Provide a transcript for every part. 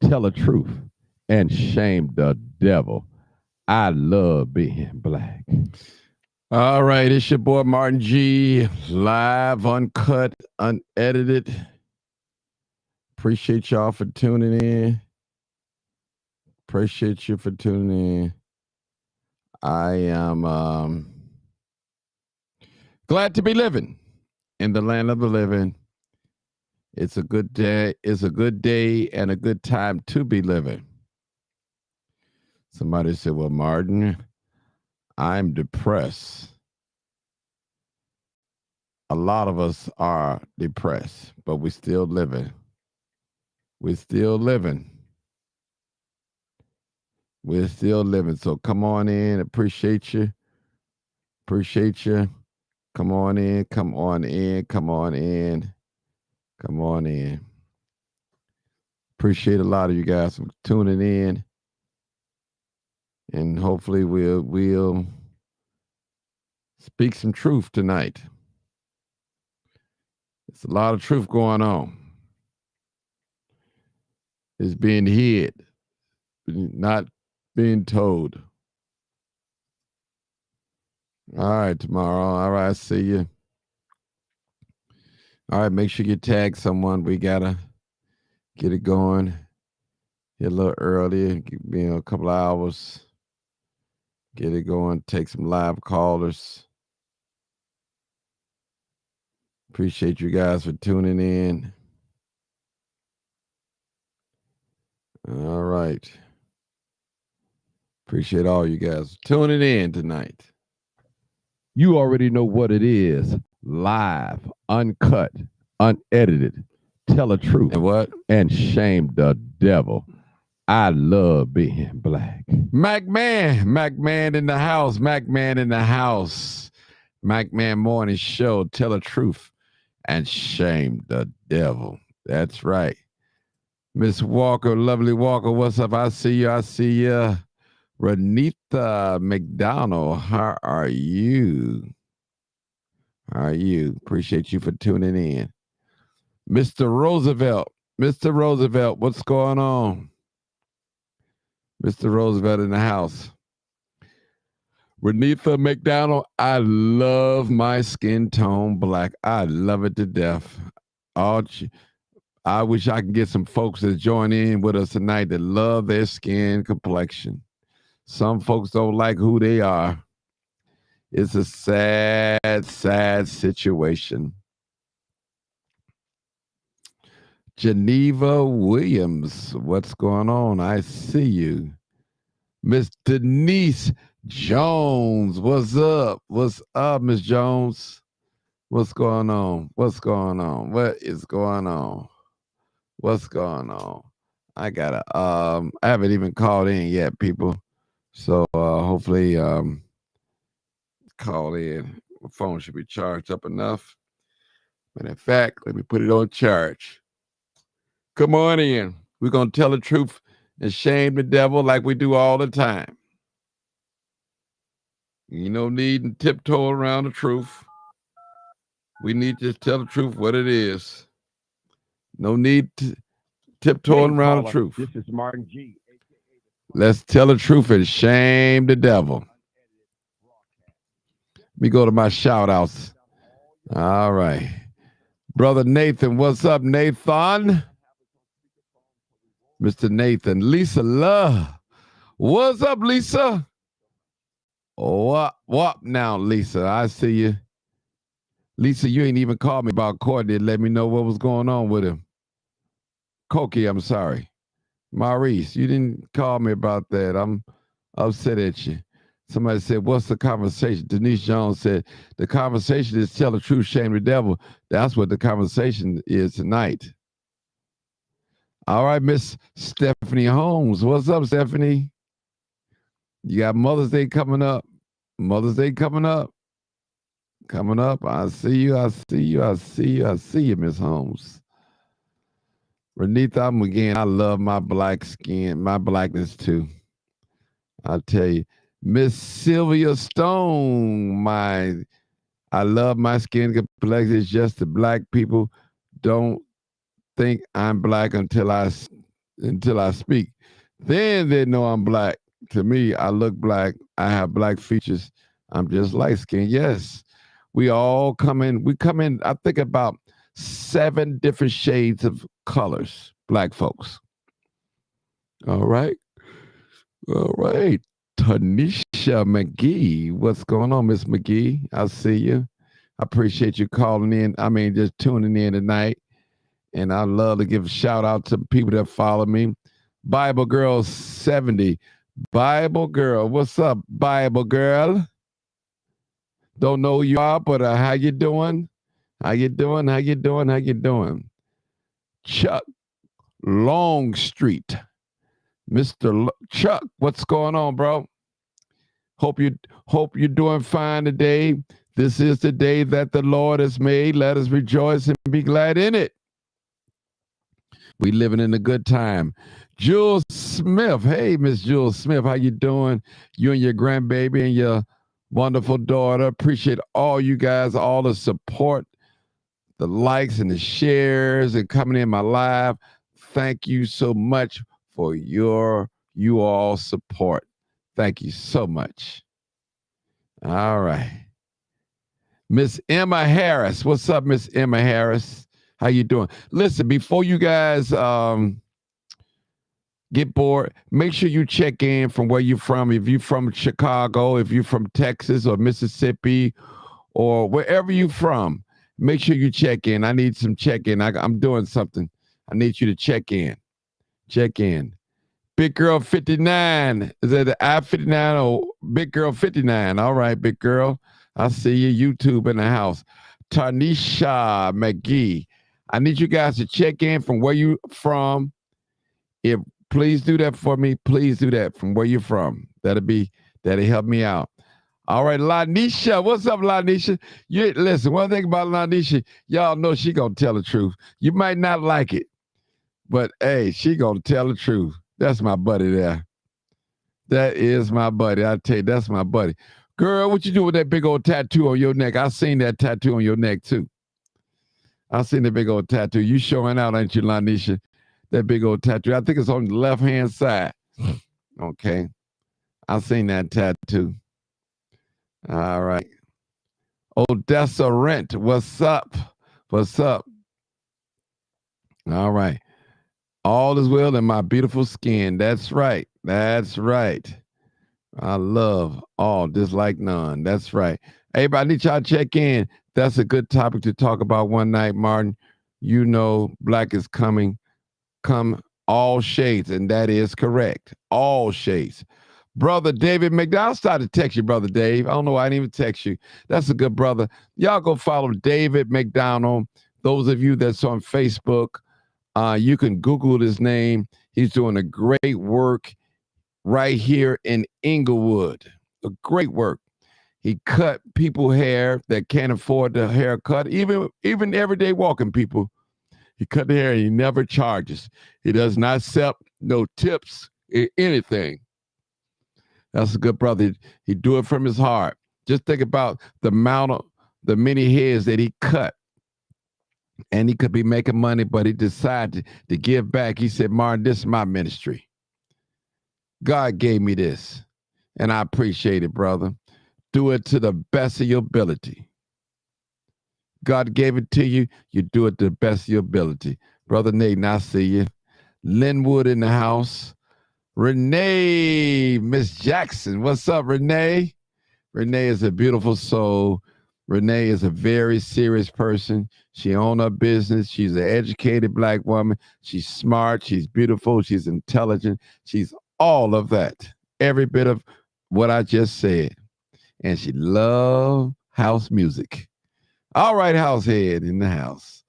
tell the truth, and shame the devil. I love being black. All right, it's your boy Martin G, live, uncut, unedited. Appreciate y'all for tuning in. Appreciate you for tuning in. I am glad to be living in the land of the living. It's a good day. It's a good day and a good time to be living. Somebody said, well, Martin, I'm depressed. A lot of us are depressed, but we're still living. We're still living. We're still living. So come on in. Appreciate you. Appreciate you. Come on in. Come on in. Come on in. Come on in. Appreciate a lot of you guys for tuning in. And hopefully we'll speak some truth tonight. There's a lot of truth going on. It's being hid, not being told. All right, tomorrow. All right, see you. All right, make sure you tag someone. We gotta get it going. Get a little earlier, a couple of hours. Get it going. Take some live callers. Appreciate you guys for tuning in. All right. Appreciate all you guys tuning in tonight. You already know what it is. Live, uncut, unedited. Tell the truth. And what? And shame the devil. I love being black. Mac Man in the house. Mac Man in the house. Mac Man Morning Show. Tell the truth and shame the devil. That's right. Miss Walker, lovely Walker, what's up? I see you. I see you. Renita McDonald, how are you? How are you? Appreciate you for tuning in. Mr. Roosevelt, what's going on? Mr. Roosevelt in the house. Renita McDonald, I love my skin tone black. I love it to death. I wish I could get some folks that join in with us tonight that love their skin complexion. Some folks don't like who they are. It's a sad, sad situation. Geneva Williams, what's going on? I see you. Miss Denise Jones, what's up? What's up, Miss Jones? What's going on? What's going on? What is going on? What's going on? I haven't even called in yet, people. So hopefully call in. My phone should be charged up enough. But in fact, let me put it on charge. Come on in. We're going to tell the truth and shame the devil like we do all the time. You no need to tiptoe around the truth. We need to tell the truth what it is. No need to tiptoeing around the truth. This is Martin G. Let's tell the truth and shame the devil. Let me go to my shout outs. All right. Brother Nathan, what's up, Nathan? Mr. Nathan. Lisa Love. What's up, Lisa? What now, Lisa? I see you. Lisa, you ain't even called me about Courtney to let me know what was going on with him. Cokie, I'm sorry. Maurice, you didn't call me about that. I'm upset at you. Somebody said, what's the conversation? Denise Jones said, the conversation is tell the truth, shame the devil. That's what the conversation is tonight. All right, Miss Stephanie Holmes. What's up, Stephanie? You got Mother's Day coming up. Mother's Day coming up. Coming up. I see you. I see you. I see you. I see you, Miss Holmes. Renita, again, I love my black skin, my blackness too. I'll tell you. Miss Sylvia Stone, I love my skin complexion. It's just the black people don't think I'm black until I until I speak. Then they know I'm black. To me, I look black. I have black features. I'm just light skinned. Yes. We all come in. We come in, I think about 7 different shades of colors, black folks. All right. All right. Tanisha McGee. What's going on, Miss McGee? I see you. I appreciate you calling in. I mean, just tuning in tonight. And I love to give a shout out to people that follow me. Bible Girl 70. Bible Girl. What's up, Bible Girl? Don't know who you are, but how you doing? How you doing? How you doing? How you doing? Chuck Longstreet. Mr. Chuck, what's going on, bro? Hope you're doing fine today. This is the day that the Lord has made. Let us rejoice and be glad in it. We living in a good time. Jules Smith. Hey, Miss Jules Smith, how you doing? You and your grandbaby and your wonderful daughter. Appreciate all you guys, all the support, the likes and the shares and coming in my live. Thank you so much for you all support. Thank you so much. All right. Miss Emma Harris. What's up, Miss Emma Harris? How you doing? Listen, before you guys get bored, make sure you check in from where you're from. If you're from Chicago, if you're from Texas or Mississippi or wherever you're from, make sure you check in. I need some check-in. I'm doing something. I need you to check in. Check in. Big Girl 59. Is that the I-59 or Big Girl 59? All right, Big Girl. I see you. YouTube in the house. Tanisha McGee. I need you guys to check in from where you from. If please do that for me. Please do that from where you're from. That'll help me out. All right, Lanisha. What's up, Lanisha? Listen, one thing about Lanisha, y'all know she gonna tell the truth. You might not like it, but hey, she gonna tell the truth. That's my buddy there. That is my buddy. I tell you, that's my buddy. Girl, what you do with that big old tattoo on your neck? I seen that tattoo on your neck too. I seen the big old tattoo. You showing out, ain't you, Lanisha? That big old tattoo. I think it's on the left-hand side. Okay. I seen that tattoo. All right. Odessa Rent. What's up? What's up? All right. All is well in my beautiful skin. That's right. That's right. I love all, dislike none. That's right. Hey, I need y'all to check in. That's a good topic to talk about one night, Martin. You know, black is coming. Come all shades, and that is correct. All shades. Brother David McDowell, I started to text you, Brother Dave. I don't know why I didn't even text you. That's a good brother. Y'all go follow David McDonald. Those of you that's on Facebook, you can Google his name. He's doing a great work right here in Inglewood. A great work. He cut people hair that can't afford the haircut, even everyday walking people. He cut the hair and he never charges. He does not accept no tips, anything. That's a good brother. He do it from his heart. Just think about the many heads that he cut. And he could be making money, but he decided to give back. He said, Martin, this is my ministry. God gave me this, and I appreciate it, brother. Do it to the best of your ability. God gave it to you. You do it to the best of your ability. Brother Nate, I see you. Linwood in the house. Renee, Miss Jackson. What's up, Renee? Renee is a beautiful soul. Renee is a very serious person. She owns her business. She's an educated black woman. She's smart. She's beautiful. She's intelligent. She's all of that. Every bit of what I just said. And she loves house music. All right, househead in the house.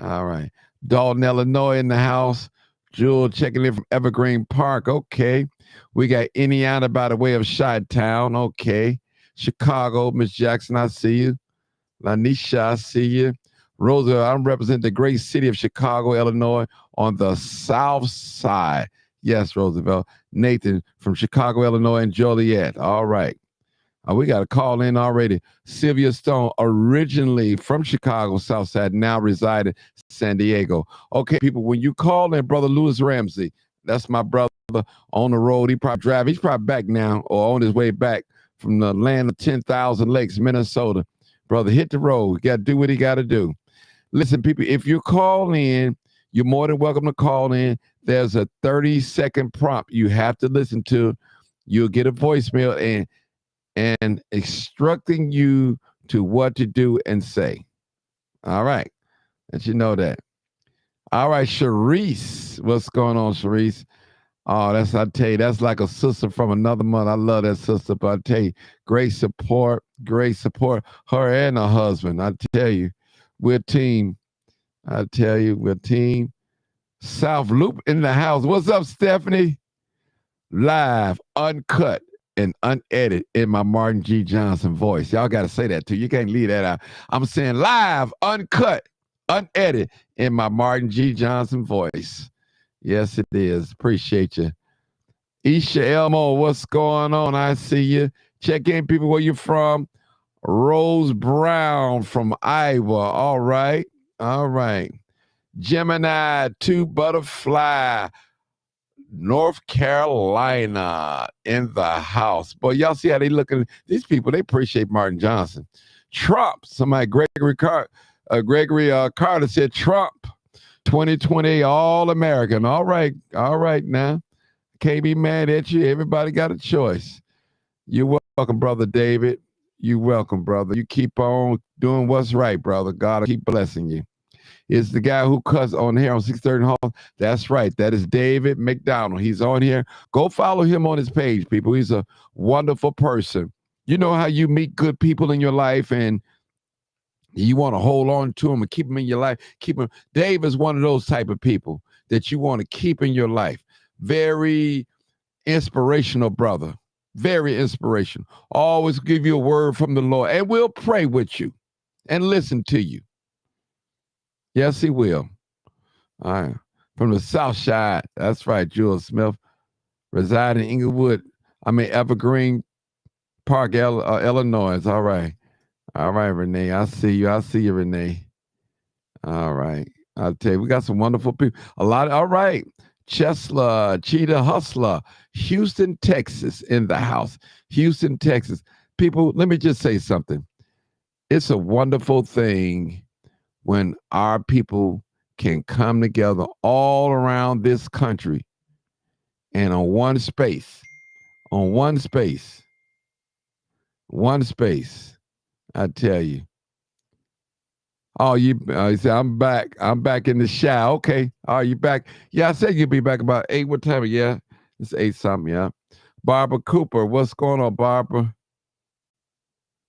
All right. Dalton, Illinois in the house. Jewel checking in from Evergreen Park. Okay. We got Indiana by the way of Chi-Town. Okay. Chicago, Miss Jackson, I see you. Lanisha, I see you. Rosa, I'm representing the great city of Chicago, Illinois on the south side. Yes, Roosevelt. Nathan from Chicago, Illinois, and Joliet. All right. We got a call in already. Sylvia Stone, originally from Chicago, South Side, now residing San Diego. Okay, people, when you call in, Brother Louis Ramsey, that's my brother on the road. He probably driving. He's probably back now or on his way back from the land of 10,000 lakes, Minnesota. Brother, hit the road. He got to do what he got to do. Listen, people, if you call in, you're more than welcome to call in. There's a 30-second prompt you have to listen to. You'll get a voicemail and instructing you to what to do and say. All right. Let you know that. All right, Sharice. What's going on, Sharice? Oh, I tell you, that's like a sister from another mother. I love that sister, but I tell you, great support, her and her husband. I tell you, we're a team. I tell you, we're a team. South Loop in the house. What's up, Stephanie? Live, uncut, and unedited in my Martin G. Johnson voice. Y'all got to say that too. You can't leave that out. I'm saying live, uncut, unedited in my Martin G. Johnson voice. Yes, it is. Appreciate you. Isha Elmo, what's going on? I see you. Check in, people, where you from. Rose Brown from Iowa. All right. All right. Gemini 2 Butterfly, North Carolina in the house. Boy, y'all see how they looking? These people, they appreciate Martin Johnson. Trump, somebody, Gregory Carter said Trump, 2020 All-American. All right now. Can't be mad at you. Everybody got a choice. You're welcome, Brother David. You're welcome, brother. You keep on doing what's right, brother. God will keep blessing you. Is the guy who cuts on here on 630 Hall. That's right. That is David McDonald. He's on here. Go follow him on his page, people. He's a wonderful person. You know how you meet good people in your life and you want to hold on to them and keep them in your life. Keep them. Dave is one of those type of people that you want to keep in your life. Very inspirational brother. Very inspirational. Always give you a word from the Lord. And we'll pray with you and listen to you. Yes, he will. All right. From the South Side. That's right, Jules Smith. Reside in Evergreen Park, Illinois. All right. All right, Renee. I see you, Renee. All right. I'll tell you, we got some wonderful people. All right. Chesla, Cheetah Hustler, Houston, Texas in the house. Houston, Texas. People, let me just say something. It's a wonderful thing when our people can come together all around this country and on one space, I tell you. Oh, you say, I'm back in the shower. Okay. Oh, you back? Yeah, I said you'd be back about 8. What time? Yeah, it's 8 something, yeah. Barbara Cooper, what's going on, Barbara?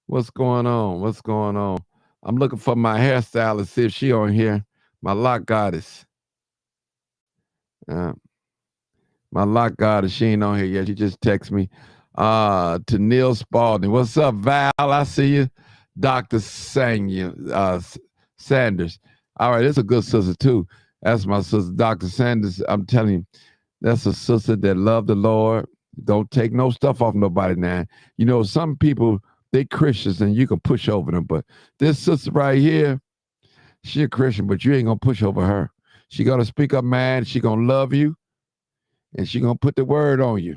What's going on? I'm looking for my hairstylist, see if she on here. My lock goddess. My lock goddess, she ain't on here yet. She just texted me. To Neil Spalding. What's up, Val? I see you. Dr. Sanders. All right, it's a good sister, too. That's my sister, Dr. Sanders. I'm telling you, that's a sister that love the Lord. Don't take no stuff off nobody now. You know, some people, they Christians and you can push over them, but this sister right here, she a Christian, but you ain't gonna push over her. She gonna speak up, man. She gonna love you, and she gonna put the word on you.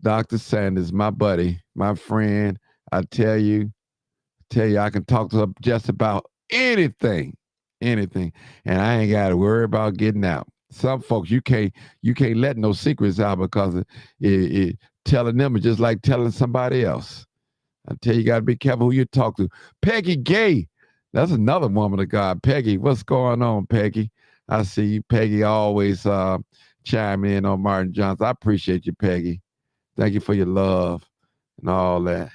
Dr. Sanders, my buddy, my friend. I tell you, I can talk to her just about anything, and I ain't got to worry about getting out. Some folks, you can't let no secrets out because it telling them is just like telling somebody else. I tell you, you got to be careful who you talk to. Peggy Gay, that's another woman of God. Peggy, what's going on, Peggy? I see you, Peggy, always chiming in on Martin Johnson. I appreciate you, Peggy. Thank you for your love and all that.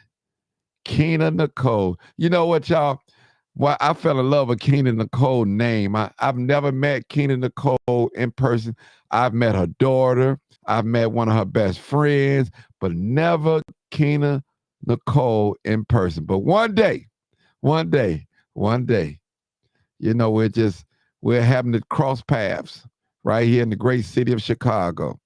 Keena Nicole. You know what, y'all? Well, I fell in love with Keena Nicole's name. I've never met Keena Nicole in person. I've met her daughter. I've met one of her best friends, but never Keena Nicole in person. But one day, you know, we're having to cross paths right here in the great city of Chicago.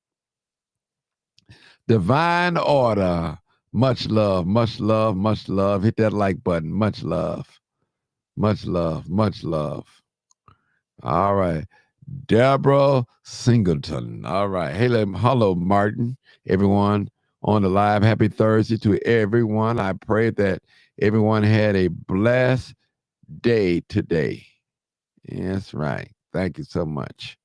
Divine Order, Much love, much love, much love. Hit that like button. Much love, much love, much love. All right. Deborah Singleton. All right. Hey, hello, Martin. Everyone on the live. Happy Thursday to everyone. I pray that everyone had a blessed day today. That's right. Thank you so much.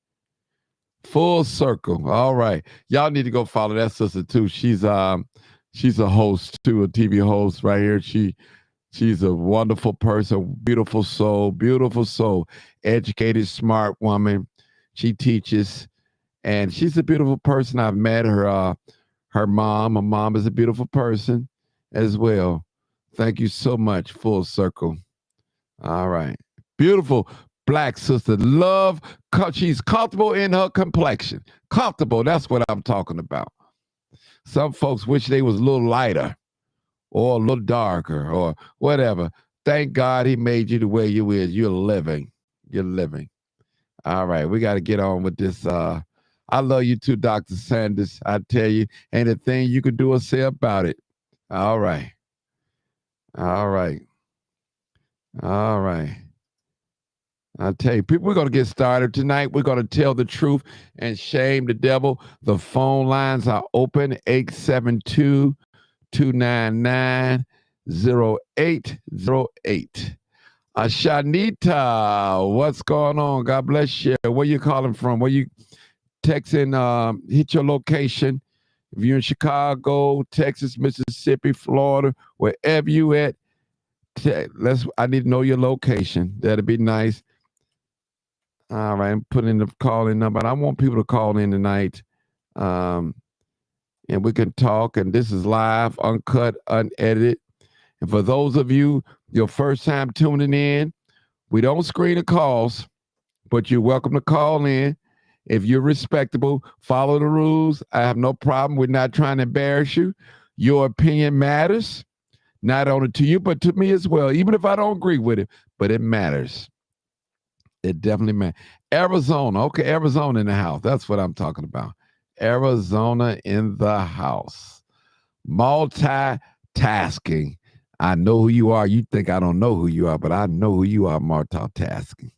Full circle. All right. Y'all need to go follow that sister too. She's a host too, a TV host right here. She's a wonderful person, beautiful soul, educated, smart woman. She teaches, and she's a beautiful person. I've met her. Her mom. Her mom is a beautiful person as well. Thank you so much. Full circle. All right. Beautiful black sister. Love. She's comfortable in her complexion. Comfortable. That's what I'm talking about. Some folks wish they was a little lighter or a little darker or whatever. Thank God he made you the way you is. You're living. You're living. All right. We got to get on with this. I love you too, Dr. Sanders. I tell you, ain't a thing you could do or say about it. All right. All right. All right. I tell you, people, we're going to get started tonight. We're going to tell the truth and shame the devil. The phone lines are open, 872-299-0808. Shanita, what's going on? God bless you. Where you calling from? Where you texting? Hit your location. If you're in Chicago, Texas, Mississippi, Florida, wherever you at, I need to know your location. That'd be nice. All right, I'm putting the call-in number. I want people to call in tonight, and we can talk. And this is live, uncut, unedited. And for those of you, your first time tuning in, we don't screen the calls, but you're welcome to call in. If you're respectable, follow the rules. I have no problem. We're not trying to embarrass you. Your opinion matters, not only to you, but to me as well, even if I don't agree with it, but it matters. It definitely matters. Arizona. Okay, Arizona in the house. That's what I'm talking about. Arizona in the house. Multitasking. I know who you are. You think I don't know who you are, but I know who you are, multitasking.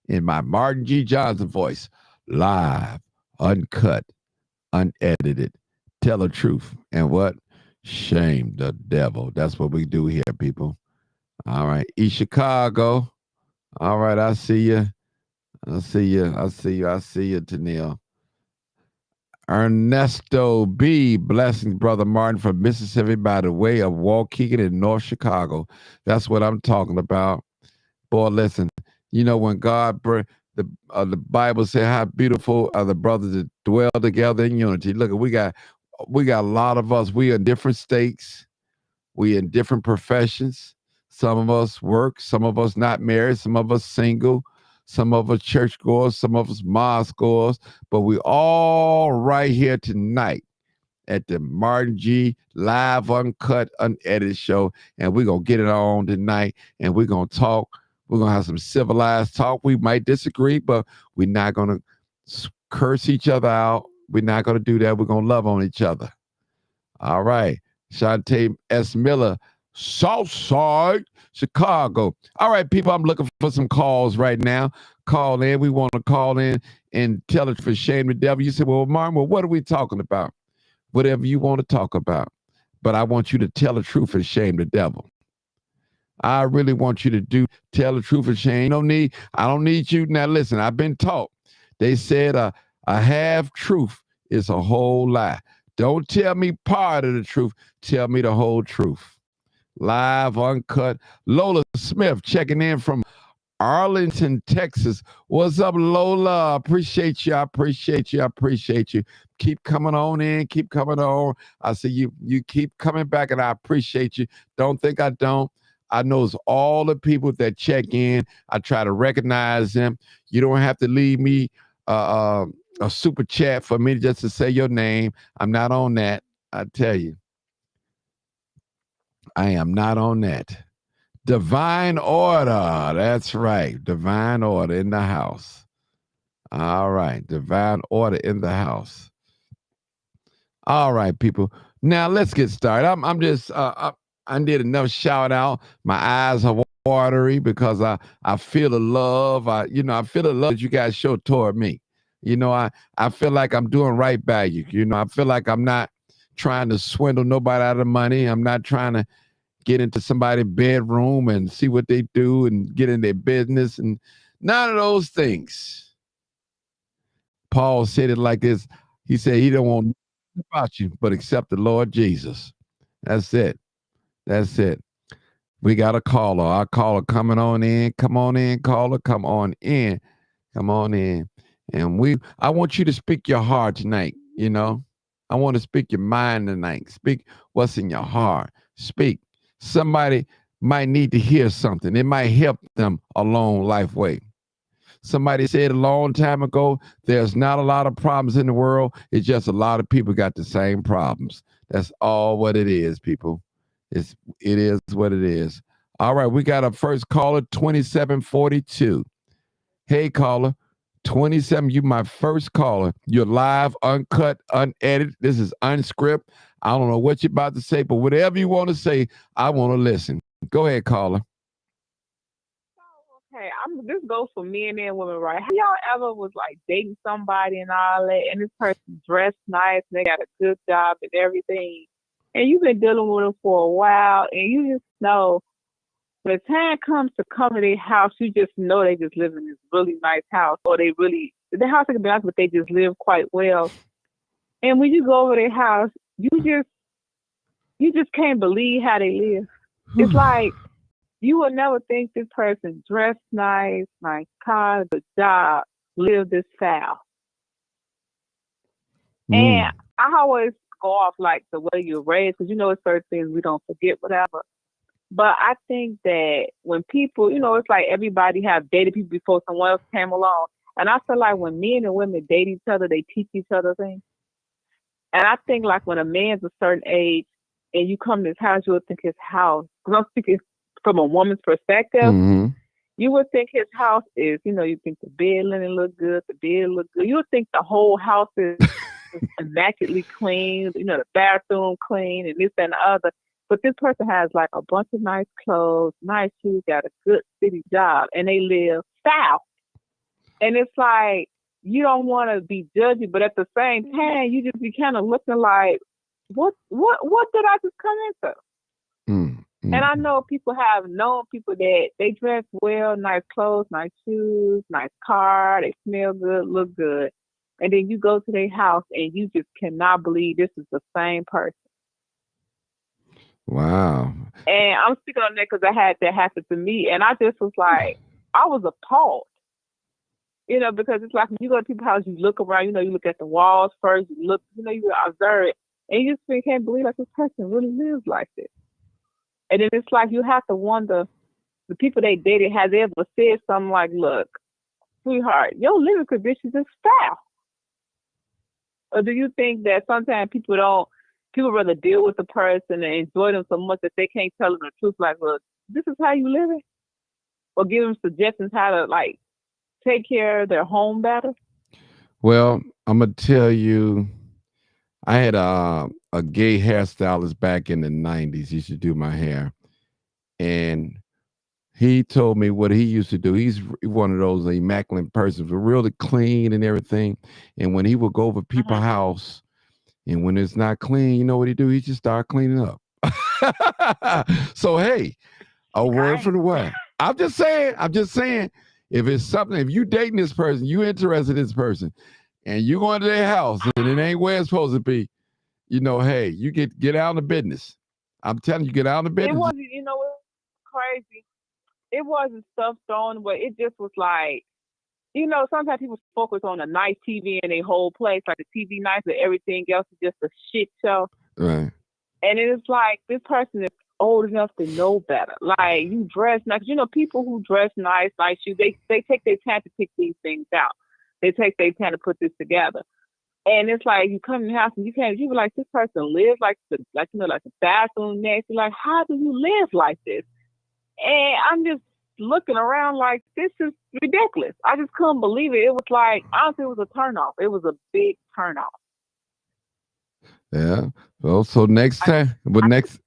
In my Martin G. Johnson voice, live, uncut, unedited, tell the truth. And what? Shame the devil. That's what we do here, people. All right. East Chicago. All right. I see you. I see you, Tennille. Ernesto B. Blessings, Brother Martin from Mississippi by the way of Waukegan in North Chicago. That's what I'm talking about. Boy, listen, you know, when God, the Bible said how beautiful are the brothers that dwell together in unity. Look, we got a lot of us. We are in different states. We in different professions. Some of us work. Some of us not married. Some of us single. Some of us church goers. Some of us mosque goers. But we all right here tonight at the Martin G. Live, Uncut, Unedited show. And we're going to get it on tonight. And we're going to talk. We're going to have some civilized talk. We might disagree, but we're not going to curse each other out. We're not going to do that. We're going to love on each other. All right. Shantae S. Miller, Southside, Chicago. All right, people, I'm looking for some calls right now. Call in. We want to call in and tell it for shame the devil. You say, well, Martin, what are we talking about? Whatever you want to talk about. But I want you to tell the truth and shame the devil. I really want you to tell the truth and shame. I don't need you. Now, listen, I've been taught. They said a half truth is a whole lie. Don't tell me part of the truth. Tell me the whole truth. Live, uncut. Lola Smith checking in from Arlington, Texas. What's up, Lola? Appreciate you. I appreciate you. Keep coming on in. Keep coming on. I see you keep coming back, and I appreciate you. Don't think I don't. I know it's all the people that check in. I try to recognize them. You don't have to leave me a super chat for me just to say your name. I'm not on that. I tell you. I am not on that. Divine order. That's right. Divine order in the house. All right. Divine order in the house. All right, people. Now let's get started. I'm just I did enough shout out. My eyes are watery because I feel the love. I feel the love that you guys show toward me. I feel like I'm doing right by you. I feel like I'm not trying to swindle nobody out of money. I'm not trying to get into somebody's bedroom and see what they do and get in their business and none of those things. Paul said it like this. He said he don't want nothing about you but except the Lord Jesus. That's it. That's it. We got a caller. Our caller coming on in. Come on in, caller. Come on in. Come on in. And I want you to speak your heart tonight. I want to speak your mind tonight. Speak what's in your heart. Speak. Somebody might need to hear something. It might help them along life way. Somebody said a long time ago, there's not a lot of problems in the world. It's just a lot of people got the same problems. That's all what it is, people. It is what it is. All right, we got a first caller, 2742. Hey, caller, 27. You my first caller. You're live, uncut, unedited. This is unscript. I don't know what you're about to say, but whatever you want to say, I want to listen. Go ahead, caller. Okay, this goes for men and women, right? Have y'all ever was like dating somebody and all that, and this person dressed nice, and they got a good job and everything, and you've been dealing with them for a while, and you just know when the time comes to come to their house, you just know they just live in this really nice house, or the house can be nice, but they just live quite well. And when you go over their house, you just can't believe how they live. It's like you would never think this person dressed nice car, good job, live this foul. And Mm. I always go off like the way you're raised, because it's certain things we don't forget, whatever. But I think that when people, it's like everybody have dated people before someone else came along. And I feel like when men and women date each other, they teach each other things. And I think like when a man's a certain age and you come to his house, you would think his house, because I'm speaking from a woman's perspective, Mm-hmm. you would think his house is, you think the bed linen look good, the bed look good. You would think the whole house is immaculately clean, the bathroom clean and this and the other. But this person has like a bunch of nice clothes, nice shoes, got a good city job, and they live foul. And it's like you don't want to be judgy, but at the same time, you just be kind of looking like, what did I just come into? And I Mm-hmm. know people have known people that they dress well, nice clothes, nice shoes, nice car, they smell good, look good. And then you go to their house and you just cannot believe this is the same person. Wow. And I'm speaking on that because I had that happen to me. And I just was like, I was appalled, because it's like when you go to people's house, you look around, you look at the walls first, you look, you observe it. And you just can't believe like this person really lives like this. And then it's like you have to wonder the people they dated, has they ever said something like, look, sweetheart, your living conditions is foul? Or do you think that sometimes people rather deal with the person and enjoy them so much that they can't tell them the truth, like, look, this is how you live it? Or give them suggestions how to, like, take care of their home better? Well, I'm gonna tell you, I had a gay hairstylist back in the '90s. He used to do my hair, and he told me what he used to do. He's one of those immaculate persons, really clean and everything. And when he would go over people's Uh-huh. house, and when it's not clean, you know what he do? He just start cleaning up. So hey, a word Right. for the wise. I'm just saying. I'm just saying. If it's something, if you dating this person, you interested in this person, and you going to their house and it ain't where it's supposed to be, hey, you get out of business. I'm telling you, get out of It business. wasn't, it's crazy. It wasn't stuff thrown away. It just was like, sometimes people focus on a nice TV in a whole place, like the TV nice, but everything else is just a shit show. Right. And it's like this person is old enough to know better. Like you dress nice. People who dress nice shoes, they take their time to pick these things out. They take their time to put this together. And it's like you come in the house and you be like, this person lives like the bathroom next. You're like, how do you live like this? And I'm just looking around like this is ridiculous. I just couldn't believe it. It was like honestly, it was a turnoff. It was a big turnoff. Yeah. So next time, but next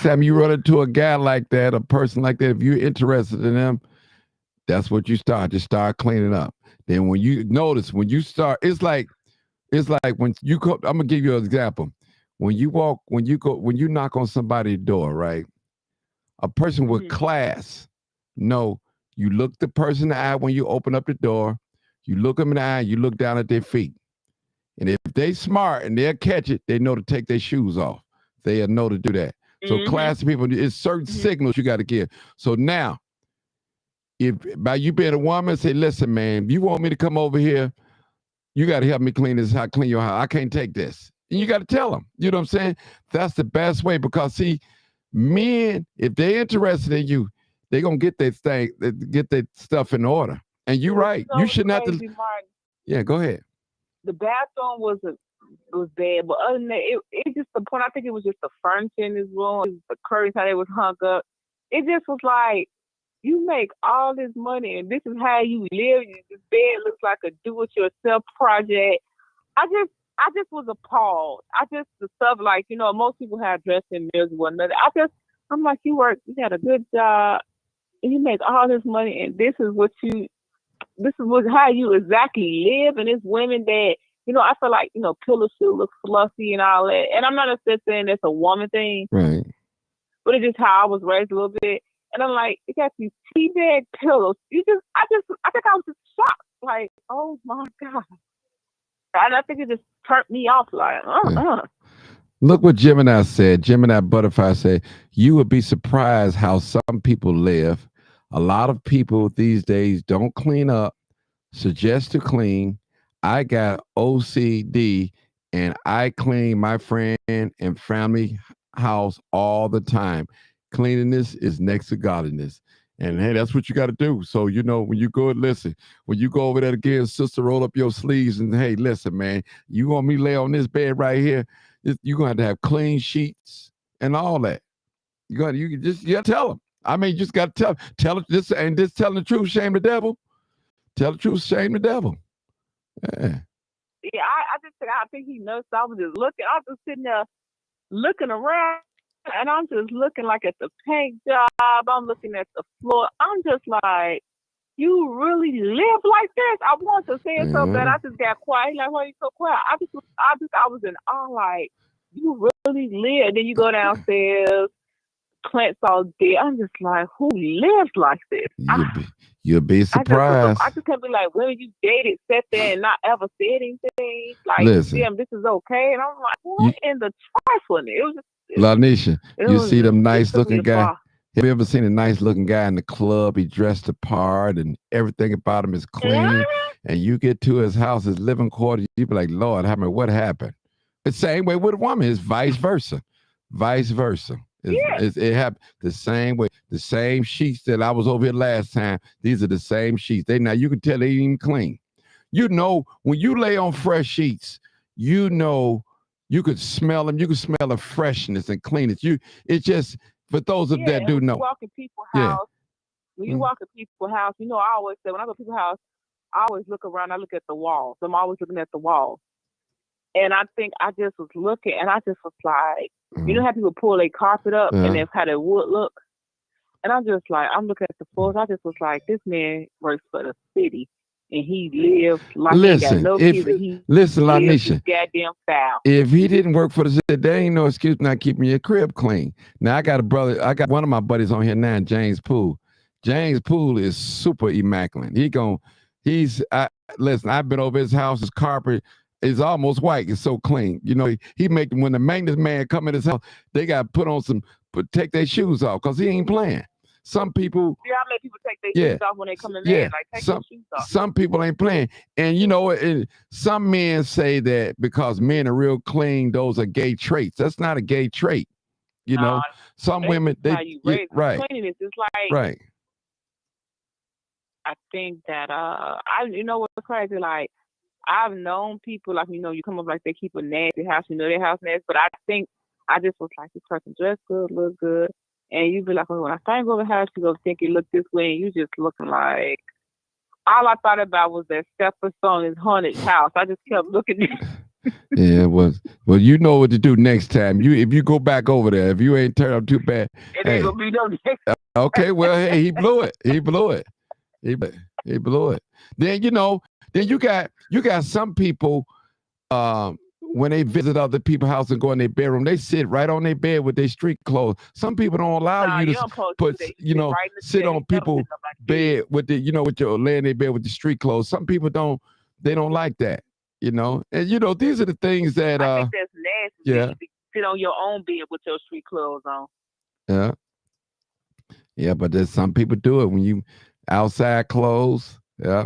time you run into a guy like that, a person like that, if you're interested in them, that's what you start. Just start cleaning up. Then when you notice, when you start, it's like when you go. I'm gonna give you an example. When you walk, when you knock on somebody's door, right? A person with Mhm. class, no, you look the person in the eye when you open up the door. You look them in the eye. You look down at their feet. And if they smart and they'll catch it, they know to take their shoes off. They'll know to do that. So Mhm. classy people, it's certain Mhm. signals you got to give. So now, if by you being a woman, say, listen, man, you want me to come over here, you got to help me clean this house, clean your house. I can't take this. And you got to tell them. You know what I'm saying? That's the best way because see, men, if they're interested in you, they're gonna get their thing, get their stuff in order. And you're It was right. You so shouldn't have to. crazy, Martin. Yeah, go ahead. The bathroom was bad, but other than that, it just the point. I think it was just the furniture in this room, it was the curtains how they was hung up. It just was like you make all this money and this is how you live. This bed looks like a do-it-yourself project. I just was appalled. I just the stuff like most people have dressing mirrors or another. I'm like you got a good job and you make all this money and this is what how you exactly live and it's women that I feel like pillow shoe looks fluffy and all that. And I'm not just saying it's a woman thing, Right. but it's just how I was raised a little bit. And I'm like, you got these tea bag pillows. I think I was just shocked. Like, oh my god. And I think it just turned me off. Like, Yeah. Look what Gemini said. Gemini Butterfly said, you would be surprised how some people live. A lot of people these days don't clean up, suggest to clean. I got OCD and I clean my friend and family house all the time. Cleanliness is next to godliness. And hey, that's what you got to do. So, when you go, listen, when you go over there again, sister, roll up your sleeves and hey, listen, man, you want me to lay on this bed right here? You're going to have clean sheets and all that. You got to tell them. I mean, you just got to tell it this and this telling the truth, shame the devil. Tell the truth, shame the devil. Yeah. Yeah, I think he knows. I was just looking. I was just sitting there looking around, and I'm just looking like at the paint job. I'm looking at the floor. I'm just like, you really live like this? I want to say it so bad. Yeah. I just got quiet. He like, why are you so quiet? I was in awe. Like, you really live. Then you go downstairs, plants all day. I'm just like, who lives like this? You'll be you'll be I surprised. just can't be like, women you dated sat there and not ever said anything. Like, Listen, damn, this is okay. And I'm like, you what in the trifling? Lanisha, you see them It nice took me looking guy. afar. Have you ever seen a nice looking guy in the club? He dressed the part and everything about him is clean. And you get to his house, his living quarters, you be like, Lord, what happened? The same way with a woman, it's vice versa. Vice versa. Yeah, It happened the same way. The same sheets that I was over here last time, these are the same sheets. Now you can tell they ain't even clean. When you lay on fresh sheets, you know you could smell them. You could smell the freshness and cleanness. It's just for those of yeah. that And do know. Yeah. when you Mm. walk in people's house, I always say when I go to people's house, I always look around. I look at the walls. I'm always looking at the walls. And I think I just was looking, and I just was like, Mm. how people pull their carpet up, and Uh, that's how they would look. And I'm just like, I'm looking at the floors. I just was like, this man works for the city, and he lives like he ain't got listen, no if kids, and he listen, lives his Lanisha, goddamn foul. if he didn't work for the city, there ain't no excuse not keeping your crib clean. Now I got a brother. I got one of my buddies on here now, James Poole. James Poole is super immaculate. He's listen. I've been over his house. His carpet is almost white. It's so clean. He make when the maintenance man come in his house, they got to take their shoes off because he ain't playing. Some people, See how many people take their yeah, shoes off when they come in there? yeah. Like, take your Some shoes off. some people ain't playing, and some men say that because men are real clean, those are gay traits. That's not a gay trait. You No, know, some that's women just they how you yeah, raise. right, Cleanliness is like, right. I think that what's crazy? Like, I've known people like you come up like they keep a nasty house, their house nasty, but I think I just was like this person dressed good, look good, and you be like, oh, when I find over the house, you go think it look this way, and you just looking like all I thought about was that stepper on his haunted house. I just kept looking. Yeah, well, you know what to do next time. If you go back over there, if you ain't turned up too bad, It ain't hey, gonna be no next. okay, well, hey, he blew it. He blew it. He blew it. Then then you got some people when they visit other people's house and go in their bedroom, they sit right on their bed with their street clothes. Some people don't allow Nah, you you to don't supposed to do put, that. You sit right in the sit chair. on You never sit people on my bed. bed with the, with your lay in their bed with the street clothes. Some people they don't like that, and these are the things that I think that's nasty for yeah, you to sit on your own bed with your street clothes on. yeah, yeah. But there's some people do it when you outside clothes. Yeah,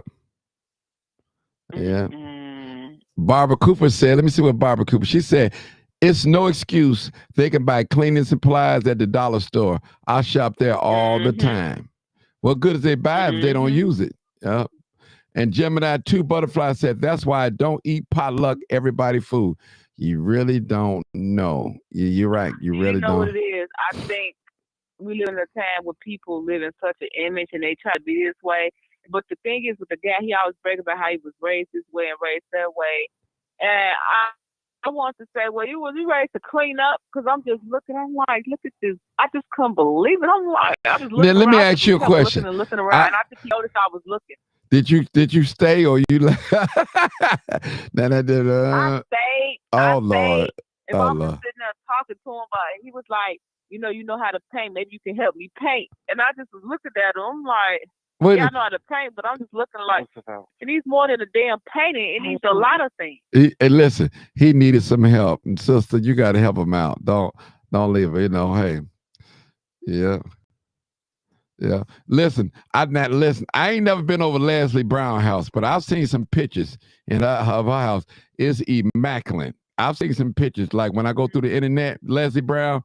yeah. Mm-mm. Barbara Cooper said, let me see what Barbara Cooper, she said, it's no excuse. They can buy cleaning supplies at the dollar store. I shop there all the Mm-hmm. time. What good is they buy if they don't Mm-hmm. use it? Yeah. And Gemini 2 Butterfly said, that's why I don't eat potluck everybody food. You really don't know. You're right. You You really know what don't. it is? I think we live in a time where people live in such an image and they try to be this way. But the thing is with the guy, he always bragged about how he was raised this way and raised that way. And I want to say, well, you ready to clean up? Because I'm just looking. I'm like, look at this. I just couldn't believe it. I'm like, I just Now, looking let me around. I just ask was you a kept looking question. and looking around, I, and I just noticed I was looking. did you stay or you left? Then I did. I stayed. I Oh Lord. stayed. If Oh I'm just Lord. sitting there talking to him, but he was like, you know how to paint. Maybe you can help me paint. And I just was looking at him. I'm like, Wait. yeah, I know how to paint, but I'm just looking like it needs more than a damn painting. It needs a lot of things. Hey, listen, he needed some help, and sister, you got to help him out. Don't leave her. Hey, yeah, yeah. Listen, I ain't never been over Leslie Brown house, but I've seen some pictures of her house. It's immaculate. I've seen some pictures. Like when I go through the internet, Leslie Brown,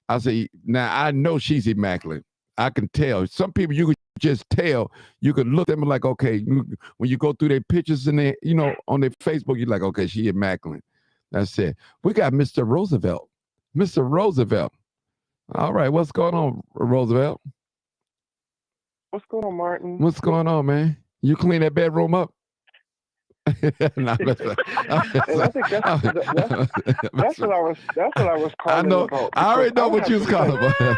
I say, now I know she's immaculate. I can tell. Some people you could just tell. You could look at them like, okay, when you go through their pictures and they, on their Facebook, you're like, okay, she immaculate. That's it. We got Mr. Roosevelt. Mr. Roosevelt. All right, what's going on, Roosevelt? What's going on, Martin? What's going on, man? You clean that bedroom up? Nah, And I think that's what I was I calling know. about I because already know I what have you was some calling things.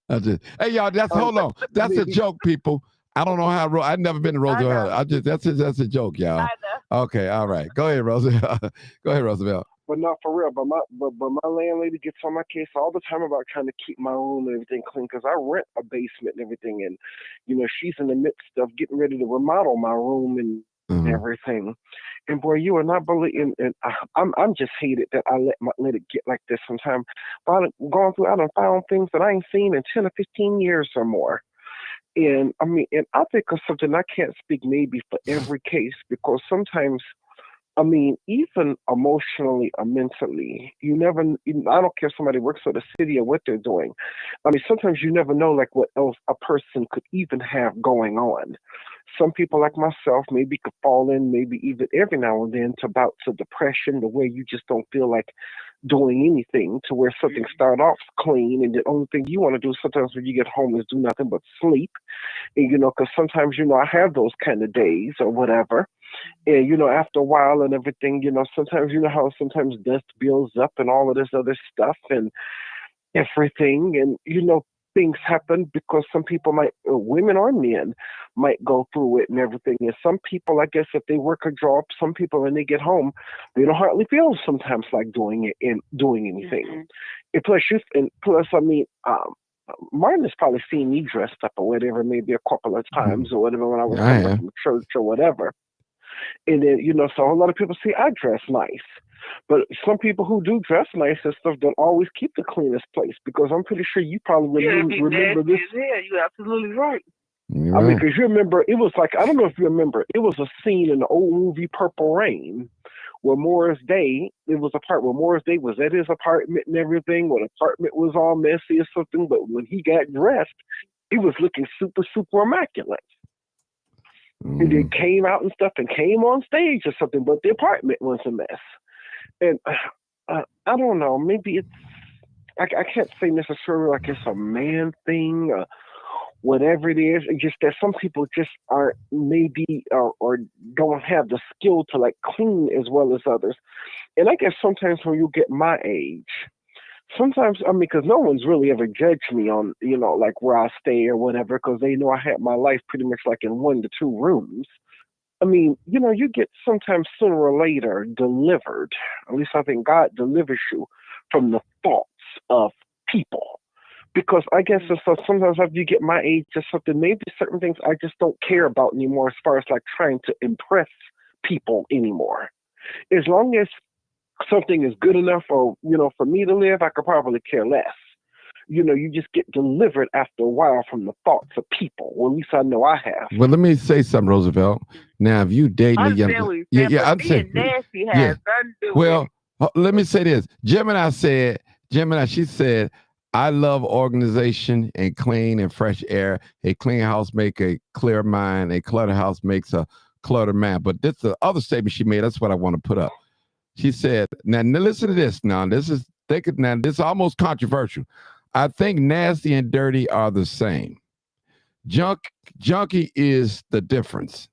about. Hey, y'all. Hold on. That's a Maybe joke, people. I don't know how. I've never been to I Roosevelt. know. That's a joke, y'all. I know. Okay, all right. Go ahead, Roosevelt. Go ahead, Roosevelt. but not for real. But my landlady gets on my case all the time about trying to keep my room and everything clean because I rent a basement and everything, and she's in the midst of getting ready to remodel my room and Mhm. everything. And boy, you are not believing. And I'm just hated that I let it get like this. Sometimes, but I've gone through, I done found things that I ain't seen in 10 or 15 years or more. And I mean, and I think of something I can't speak maybe for every case because sometimes I mean, even emotionally or mentally, I don't care if somebody works for the city or what they're doing. I mean, sometimes you never know, like, what else a person could even have going on. Some people, like myself, maybe could fall in, maybe even every now and then, to bouts of depression, the way you just don't feel like doing anything, to where something start off clean, and the only thing you want to do sometimes when you get home is do nothing but sleep. And, because sometimes, I have those kind of days or whatever. And after a while and everything, sometimes how sometimes dust builds up and all of this other stuff and everything, and things happen because some people might, women or men, might go through it and everything. And some people, I guess, if they work a job, some people when they get home, they don't hardly feel sometimes like doing it and doing anything. Mm-hmm. And plus, I mean, Martin has probably seen me dressed up or whatever, maybe a couple of Mhm. times or whatever when I was I coming have. from church or whatever. And then, so a lot of people see I dress nice. But some people who do dress nice and stuff don't always keep the cleanest place because I'm pretty sure you probably Yeah, it'd be remember nasty this. as hell. You're absolutely right. You're I mean, right. because you remember, it was like, I don't know if you remember, it was a scene in the old movie Purple Rain where Morris Day, it was a part where Morris Day was at his apartment and everything, where the apartment was all messy or something. But when he got dressed, he was looking super, super immaculate. And then Mm. came out and stuff and came on stage or something, but the apartment was a mess. And I don't know, maybe I can't say necessarily like it's a man thing or whatever it is. It's just that some people just aren't maybe or don't have the skill to like clean as well as others. And I guess sometimes when you get my age, sometimes, I mean, because no one's really ever judged me on, like where I stay or whatever, because they know I had my life pretty much like in 1 to 2 rooms. I mean, you get sometimes sooner or later delivered. At least I think God delivers you from the thoughts of people. Because I guess it's sometimes after you get my age or something, maybe certain things I just don't care about anymore as far as like trying to impress people anymore. As long as something is good enough for, for me to live, I could probably care less. You just get delivered after a while from the thoughts of people. Well, at least I know I have. Well, let me say something, Roosevelt. Now, if you dating a young, I'm saying nasty has nothing to do with it. Let me say this. She said, I love organization and clean and fresh air. A clean house makes a clear mind. A cluttered house makes a cluttered man. But this the other statement she made. That's what I want to put up. She said, now listen to this. Now, this is almost controversial. I think nasty and dirty are the same. Junky is the difference.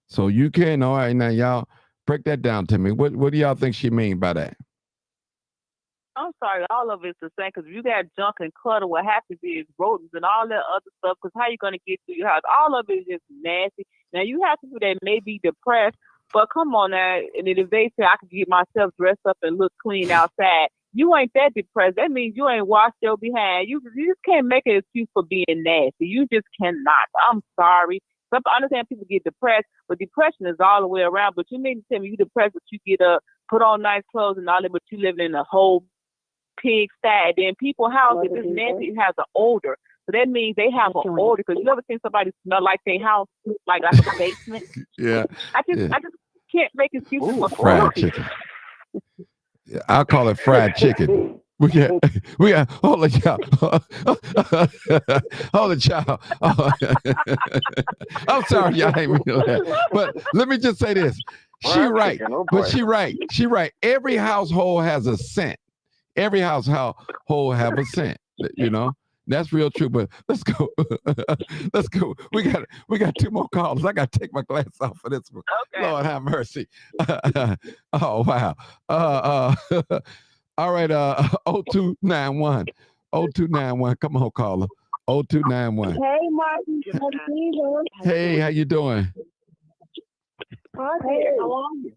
So you can, all right, now y'all break that down to me. What do y'all think she mean by that? I'm sorry, all of it's the same, because if you got junk and clutter, what happens is rodents and all that other stuff, because how you going to get to your house? All of it is just nasty. Now, you have people that may be depressed, but come on now, and if they say I can get myself dressed up and look clean outside, you ain't that depressed. That means you ain't washed your behind. You just can't make an excuse for being nasty. You just cannot. I'm sorry. I understand people get depressed, but depression is all the way around. But you mean to tell me you depressed, but you get up, put on nice clothes and all that, but you living in a whole pig sty. Then people's house, if it's nasty, it has an odor. So that means they have an odor. Because you ever seen somebody smell like their house, like a basement? Yeah. I just can't make excuses for fried chicken. Yeah, I'll call it fried chicken. We got, hold it, y'all. Hold it, y'all. I'm sorry, y'all ain't mean to laugh. But let me just say this. She right. Every household has a scent. Every household have a scent, That's real true. But let's go. Let's go. We got 2 more calls. I got to take my glasses off for this one. Okay. Lord have mercy. Oh wow. All right. 0291. 0291. Come on, caller. 0291. Hey, Martin. Hey, how you doing? Hey, how are you?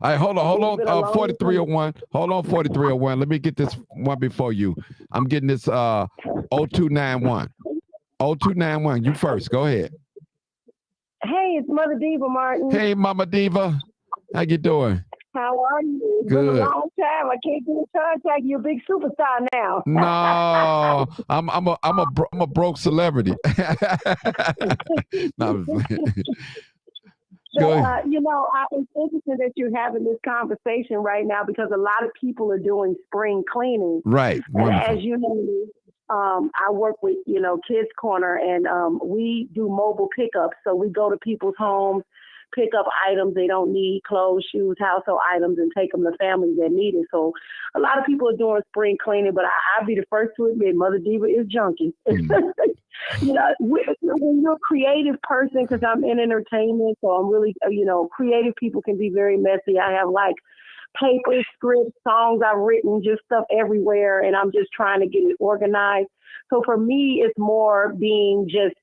All right, hold on, 4301. Hold on, 4301. Let me get this one before you. I'm getting this 0291. 0291. You first. Go ahead. Hey, it's Mother Diva, Martin. Hey, Mama Diva. How you doing? How are you? It's Good. been a long time. I can't get in contact. You're a big superstar now. No, I'm a broke celebrity. No, So, it's interesting that you're having this conversation right now, because a lot of people are doing spring cleaning. Right. And as you know, I work with, Kids Corner, and we do mobile pickups. So we go to people's homes, pick up items they don't need, clothes, shoes, household items, and take them to families that need it. So a lot of people are doing spring cleaning, but I'll be the first to admit Mother Diva is junky. When you're a creative person, because I'm in entertainment, so I'm really, creative people can be very messy. I have like paper, scripts, songs I've written, just stuff everywhere, and I'm just trying to get it organized. So for me, it's more being just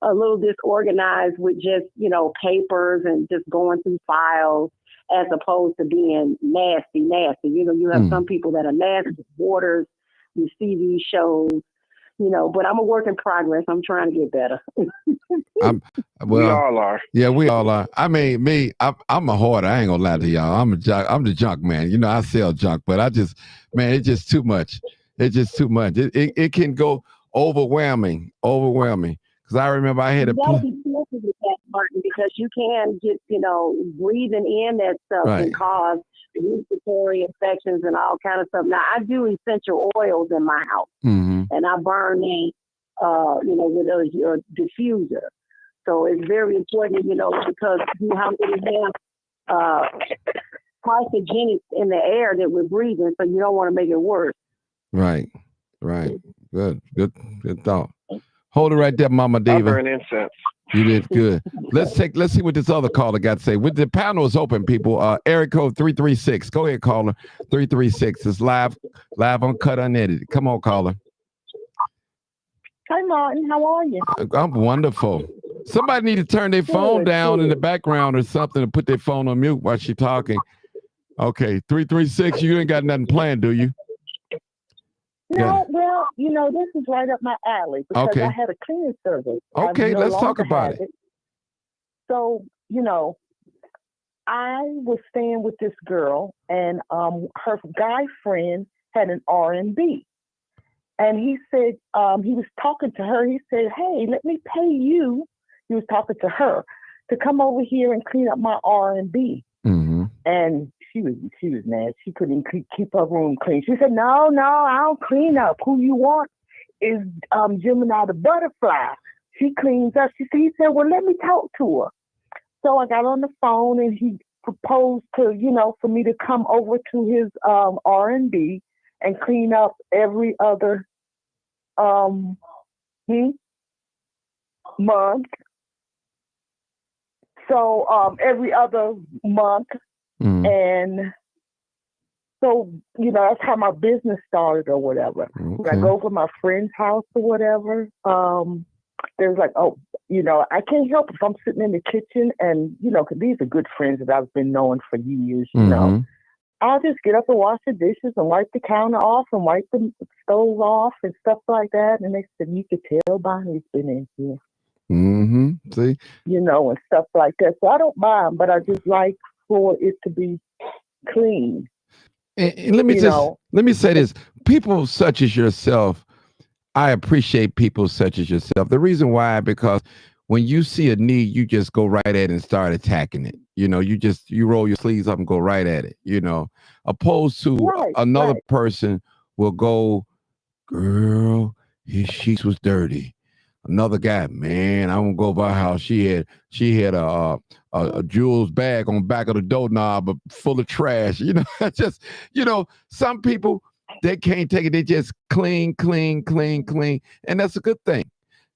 a little disorganized with just, papers and just going through files, as opposed to being nasty. You have some people that are nasty, borders, you see these shows, but I'm a work in progress. I'm trying to get better. We all are. Yeah, we all are. I mean, I'm a hoarder. I ain't gonna lie to y'all. I'm the junk man. I sell junk, but it's just too much. It's just too much. It can go overwhelming. Because I remember I had you gotta be careful with that, Martin, because you can get, breathing in that stuff and cause respiratory infections and all kind of stuff. Now, I do essential oils in my house, and I burn them, with a diffuser. So it's very important, because you have to have carcinogenics in the air that we're breathing, so you don't want to make it worse. Right. Good thought. Hold it right there, Mama I Diva. burn incense. You did good. Let's see what this other caller got to say. With the panel is open, people. Area code 336. Go ahead, caller. 336. It's live, uncut, unedited. Come on, caller. Hi, Martin. How are you? I'm wonderful. Somebody need to turn their phone down in the background or something and put their phone on mute while she's talking. Okay, 336. You ain't got nothing planned, do you? No, well, this is right up my alley because I had a cleaning service. Okay, let's talk about it. So, I was staying with this girl, and her guy friend had an R&B. And he said, he was talking to her. He said, hey, let me pay you. He was talking to her to come over here and clean up my R&B. Mm-hmm. And she was mad. She couldn't keep her room clean. She said, no, I don't clean up. Who you want is Gemini the butterfly. She cleans up. He said, well, let me talk to her. So I got on the phone and he proposed to, for me to come over to his R&B and clean up every other month. So every other month. Mm-hmm. And so, that's how my business started or whatever. Okay. When I go to my friend's house or whatever, there's like, I can't help if I'm sitting in the kitchen and, because these are good friends that I've been knowing for years, I'll just get up and wash the dishes and wipe the counter off and wipe the stove off and stuff like that. And they said, you could tell Bonnie's been in here. Mm-hmm. See? And stuff like that. So I don't mind, but I just like for it to be clean. And let me say this. People such as yourself, I appreciate people such as yourself. The reason why, because when you see a need, you just go right at it and start attacking it. You roll your sleeves up and go right at it, opposed to another person will go, girl, his sheets was dirty. Another guy, man, I won't go by how she had a Jules bag on the back of the doorknob full of trash. Just, some people, they can't take it. They just clean. And that's a good thing.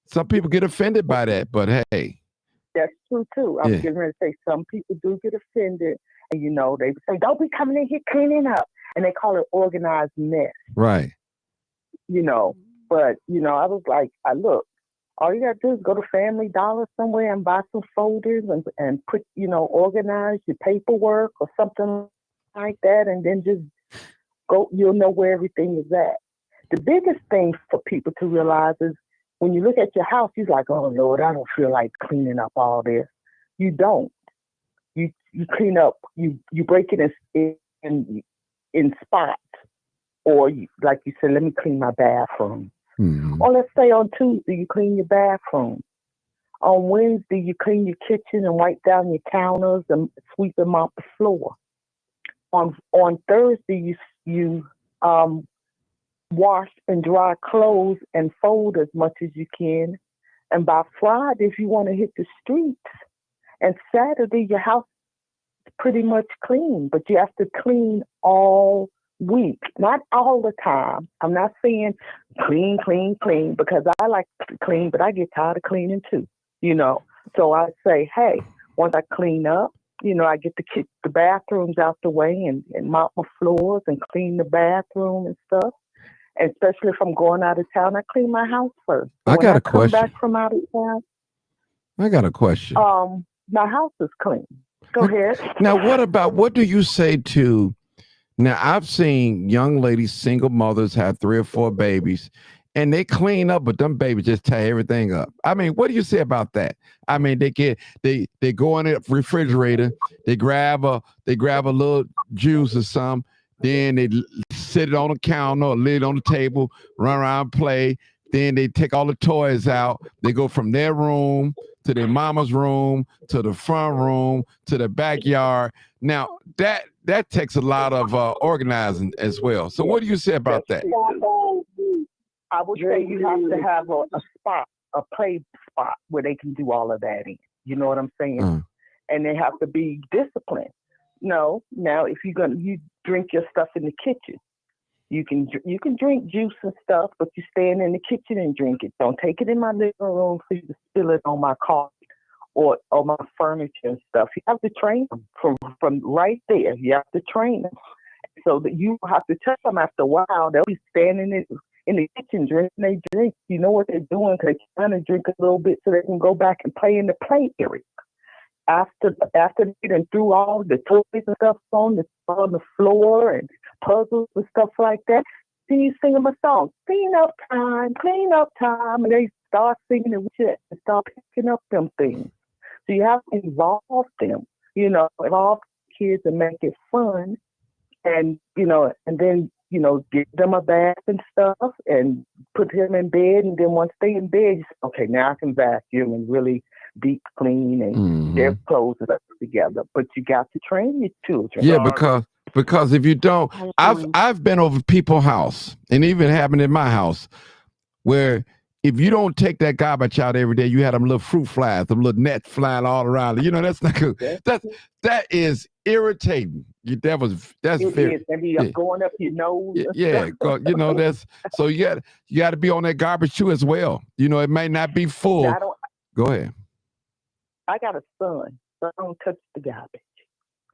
Some people get offended by that, but hey. That's true too. I was getting ready to say some people do get offended. And they say, don't be coming in here cleaning up. And they call it organized mess. Right. But I was like, look, all you gotta do is go to Family Dollar somewhere and buy some folders and put, organize your paperwork or something like that, and then just go. You'll know where everything is at. The biggest thing for people to realize is when you look at your house, you're like, oh Lord, I don't feel like cleaning up all this. You don't. You clean up. You break it in spots, or like you said, let me clean my bathroom. Mm-hmm. Or let's say on Tuesday, you clean your bathroom. On Wednesday, you clean your kitchen and wipe down your counters and sweep and mop the floor. On Thursday, you wash and dry clothes and fold as much as you can. And by Friday, if you want to hit the streets, and Saturday, your house is pretty much clean, but you have to clean all week, not all the time. I'm not saying clean, because I like to clean, but I get tired of cleaning too, So I say, hey, once I clean up, I get the bathrooms out the way and mop my floors and clean the bathroom and stuff. And especially if I'm going out of town, I clean my house first. I got a question. When I come back from out of town, I got a question. My house is clean. Go ahead. Now, what do you say to? Now, I've seen young ladies, single mothers, have 3 or 4 babies, and they clean up, but them babies just tear everything up. I mean, what do you say about that? I mean, they go in the refrigerator, they grab a little juice or something, then they sit it on the counter or lay it on the table, run around, play. Then they take all the toys out. They go from their room to their mama's room to the front room to the backyard. Now, that takes a lot of organizing as well. So what do you say about that? I would say you have to have a spot, a play spot where they can do all of that in. You know what I'm saying? And they have to be disciplined. No, now if you drink your stuff in the kitchen, You can drink juice and stuff, but you stand in the kitchen and drink it. Don't take it in my living room for you to spill it on my carpet or my furniture and stuff. You have to train them from right there. You have to train them so that you have to tell them after a while. They'll be standing in the kitchen drinking their drink. You know what they're doing because they're trying to drink a little bit so they can go back and play in the play area. After they done threw all the toys and stuff on the floor and puzzles and stuff like that, then you sing them a song, clean up time, and they start singing and start picking up them things. So you have to involve them, involve kids and make it fun, and and then give them a bath and stuff, and put them in bed, and then once they in bed, you say, okay, now I can vacuum and really deep clean and their clothes are together. But you got to train your children. Yeah, because if you don't, I've been over people's house, and even happened in my house, where if you don't take that garbage out every day, you had them little fruit flies, them little nets flying all around. That's not good. That is irritating. That's very. And going up your nose. Yeah, that's so you got to be on that garbage too as well. It may not be full. Go ahead. I got a son, so I don't touch the garbage,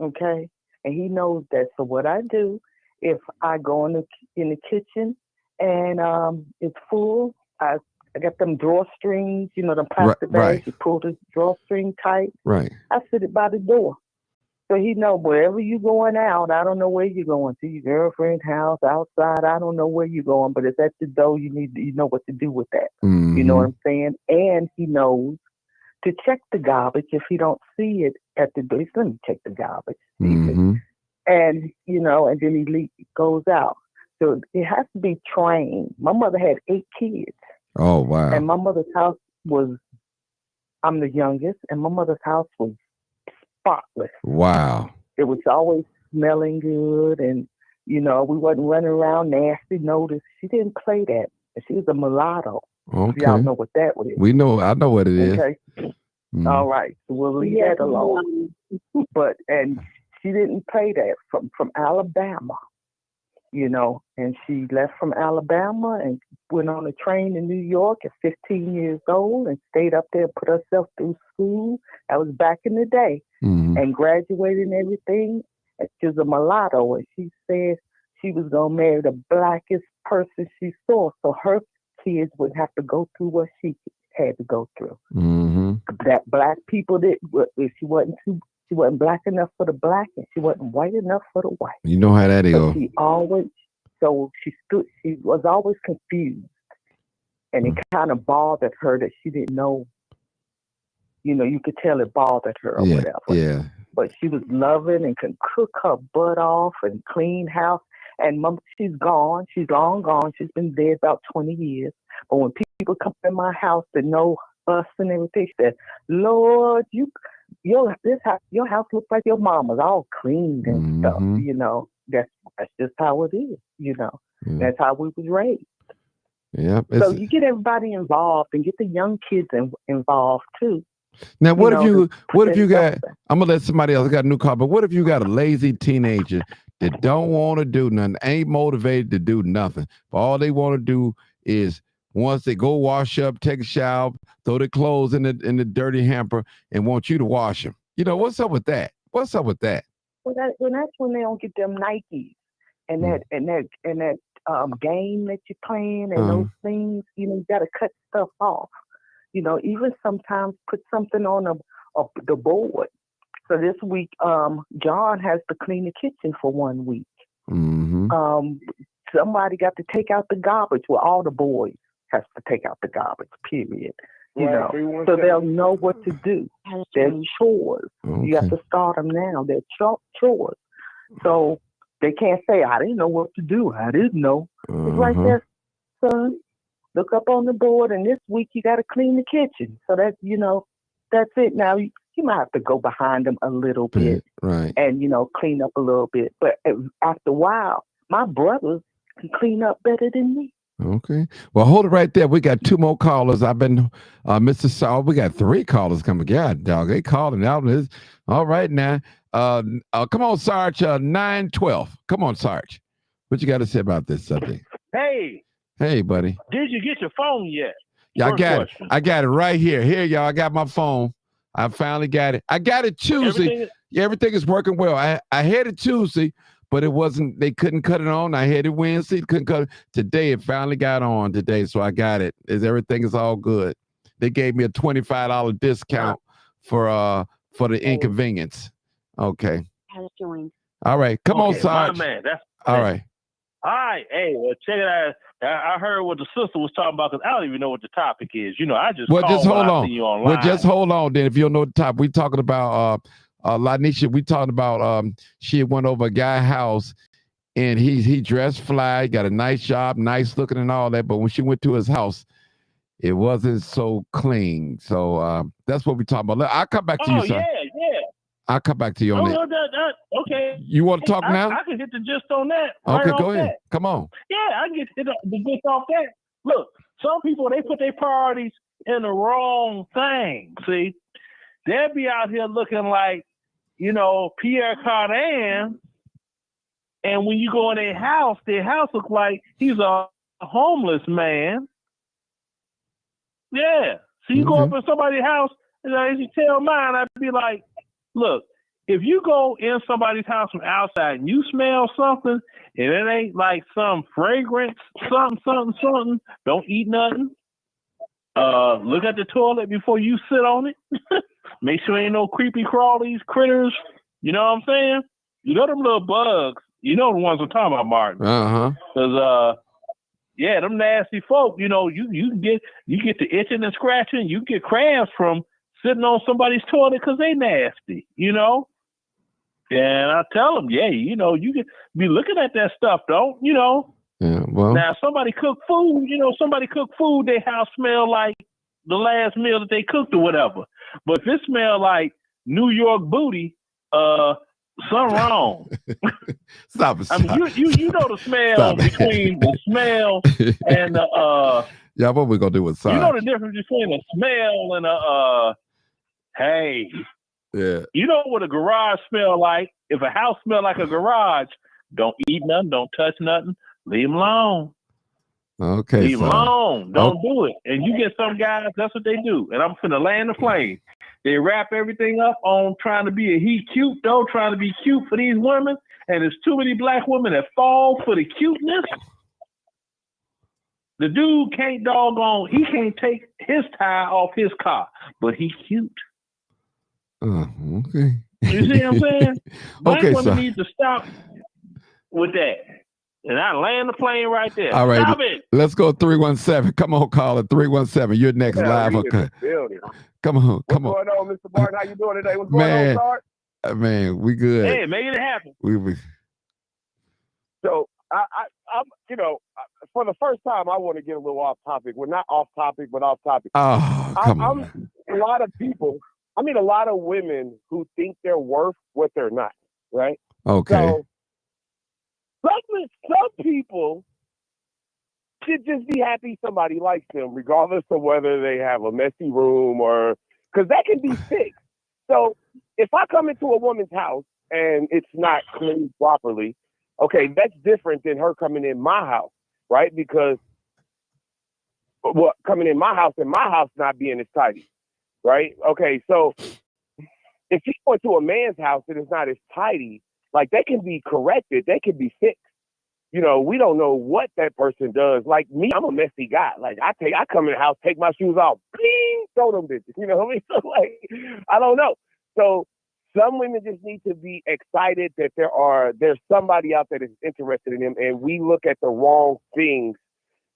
okay? And he knows that. So what I do, if I go in the kitchen and it's full, I got them drawstrings, them plastic bags. You pull the drawstring tight. Right. I sit it by the door, so he know wherever you going out. I don't know where you're going to your girlfriend's house, outside. I don't know where you're going, but it's at the door. You know what to do with that. Mm-hmm. You know what I'm saying? And he knows to check the garbage if he don't see it at the door. Let me check the garbage. Mm-hmm. And, and then he goes out. So it has to be trained. My mother had 8 kids. Oh, wow. And my mother's house I'm the youngest, and my mother's house was spotless. Wow. It was always smelling good, and, we wasn't running around nasty. Notice she didn't play that. She was a mulatto. Okay. Y'all know what that was. I know what it is. Okay. All right. So we'll leave that alone. And she didn't play that from Alabama, and she left from Alabama and went on a train in New York at 15 years old and stayed up there, put herself through school. That was back in the day, and graduated and everything. And she was a mulatto, and she said she was going to marry the blackest person she saw. So her kids would have to go through what she had to go through. Mm-hmm. That black people she wasn't black enough for the black, and she wasn't white enough for the white. You know how that is. She was always confused, and it kind of bothered her that she didn't know. You could tell it bothered her or whatever. Yeah. But she was loving and could cook her butt off and clean house. And she's gone. She's long gone. She's been dead about 20 years. But when people come in my house that know us and everything, she said, Lord, your house looks like your mama's, all cleaned and stuff. That's just how it is. That's how we was raised. Yeah. So you get everybody involved and get the young kids involved too. Now, what if you got? I'm gonna let somebody else. I got a new call, but what if you got a lazy teenager that don't want to do nothing, ain't motivated to do nothing, but all they want to do is once they go wash up, take a shower, throw their clothes in the dirty hamper, and want you to wash them. What's up with that? What's up with that? Well, that's when they don't get them Nikes and that game that you're playing and those things. You got to cut stuff off. Even sometimes put something on the board. So this week, John has to clean the kitchen for 1 week. Mm-hmm. Somebody got to take out the garbage. Well, all the boys have to take out the garbage, period. So they'll know what to do. They're chores. Okay. You have to start them now. They're chores. So they can't say, I didn't know what to do. I didn't know. It's right there, son. Look up on the board, and this week you got to clean the kitchen. So that's it. Now you might have to go behind them a little bit, right? And clean up a little bit. But after a while, my brothers can clean up better than me. Okay. Well, hold it right there. We got 2 more callers. I've been, Mr. Saul. We got 3 callers coming. God, dog, they calling out. All right now. Come on, Sarge. 912. Come on, Sarge. What you got to say about this subject? Hey, buddy. did you get your phone yet? Yeah, First question. I got it right here. Here, y'all. I got my phone. I finally got it. I got it Tuesday. Everything is working well. I had it Tuesday, but it wasn't. They couldn't cut it on. I had it Wednesday. Couldn't cut it today. It finally got on today, so I got it. Everything is all good. They gave me a $25 discount for the inconvenience. Okay. All right. Come on, Sarge. Man, all right. All right. Hey, well, check it out. I heard what the sister was talking about because I don't even know what the topic is. I just just hold on. See you online. Well, just hold on. Then, if you don't know the topic, we talking about Lanisha. We talking about she went over a guy's house, and he dressed fly, got a nice job, nice looking, and all that. But when she went to his house, it wasn't so clean. So that's what we talking about. I'll come back to you, sir. Yeah. I'll come back to you on that. Okay. You want to talk now? I can hit the gist on that. Okay, go ahead. Come on. Yeah, I can get the gist off that. Look, some people, they put their priorities in the wrong thing. See, they'll be out here looking like, Pierre Cardin, and when you go in their house looks like he's a homeless man. Yeah. So you go up in somebody's house, and as you tell mine, I'd be like, look, if you go in somebody's house from outside and you smell something and it ain't like some fragrance, something, don't eat nothing. Look at the toilet before you sit on it. Make sure ain't no creepy crawlies, critters. You know what I'm saying? Them little bugs. The ones I'm talking about, Martin. Because them nasty folk. You get the itching and scratching. You get cramps from sitting on somebody's toilet because they nasty. And I tell them, you can be looking at that stuff, don't. Yeah, well. Now, somebody cook food. Their house smell like the last meal that they cooked or whatever. But if it smell like New York booty, something wrong. Stop. I mean, you know the smell between the smell and the Yeah, what we gonna do with science? You know the difference between a smell and a hey. Yeah. You know what a garage smell like? If a house smell like a garage, don't eat nothing, don't touch nothing, leave them alone. Okay. Leave them alone. Don't do it. And you get some guys, that's what they do. And I'm finna land the plane. They wrap everything up on trying to be trying to be cute for these women. And there's too many black women that fall for the cuteness. The dude he can't take his tie off his car, but he's cute. Okay. You see what I'm saying? Black Okay, women need to stop with that. And I land the plane right there. All right. Stop it. Let's go 317. Come on, caller 317. You're next live. Okay. Come on. What's going on, Mr. Martin? How you doing today? What's going on, Sarge? Man, we good. Hey, making it happen. So I'm for the first time, I want to get a little off topic. Well, not off topic, but off topic. Oh, come on. A lot of people. I mean, a lot of women who think they're worth what they're not. Right. Okay. So some people should just be happy somebody likes them, regardless of whether they have a messy room or because that can be fixed. So if I come into a woman's house and it's not cleaned properly, okay, that's different than her coming in my house, right? Because coming in my house and my house not being as tidy, right? Okay, so if you go to a man's house and it's not as tidy, like that can be corrected, that can be fixed. We don't know what that person does. Like me, I'm a messy guy. Like I come in the house, take my shoes off, bing, throw them bitches. You know what I mean? So like, I don't know. So some women just need to be excited that there's somebody out there that's interested in them, and we look at the wrong things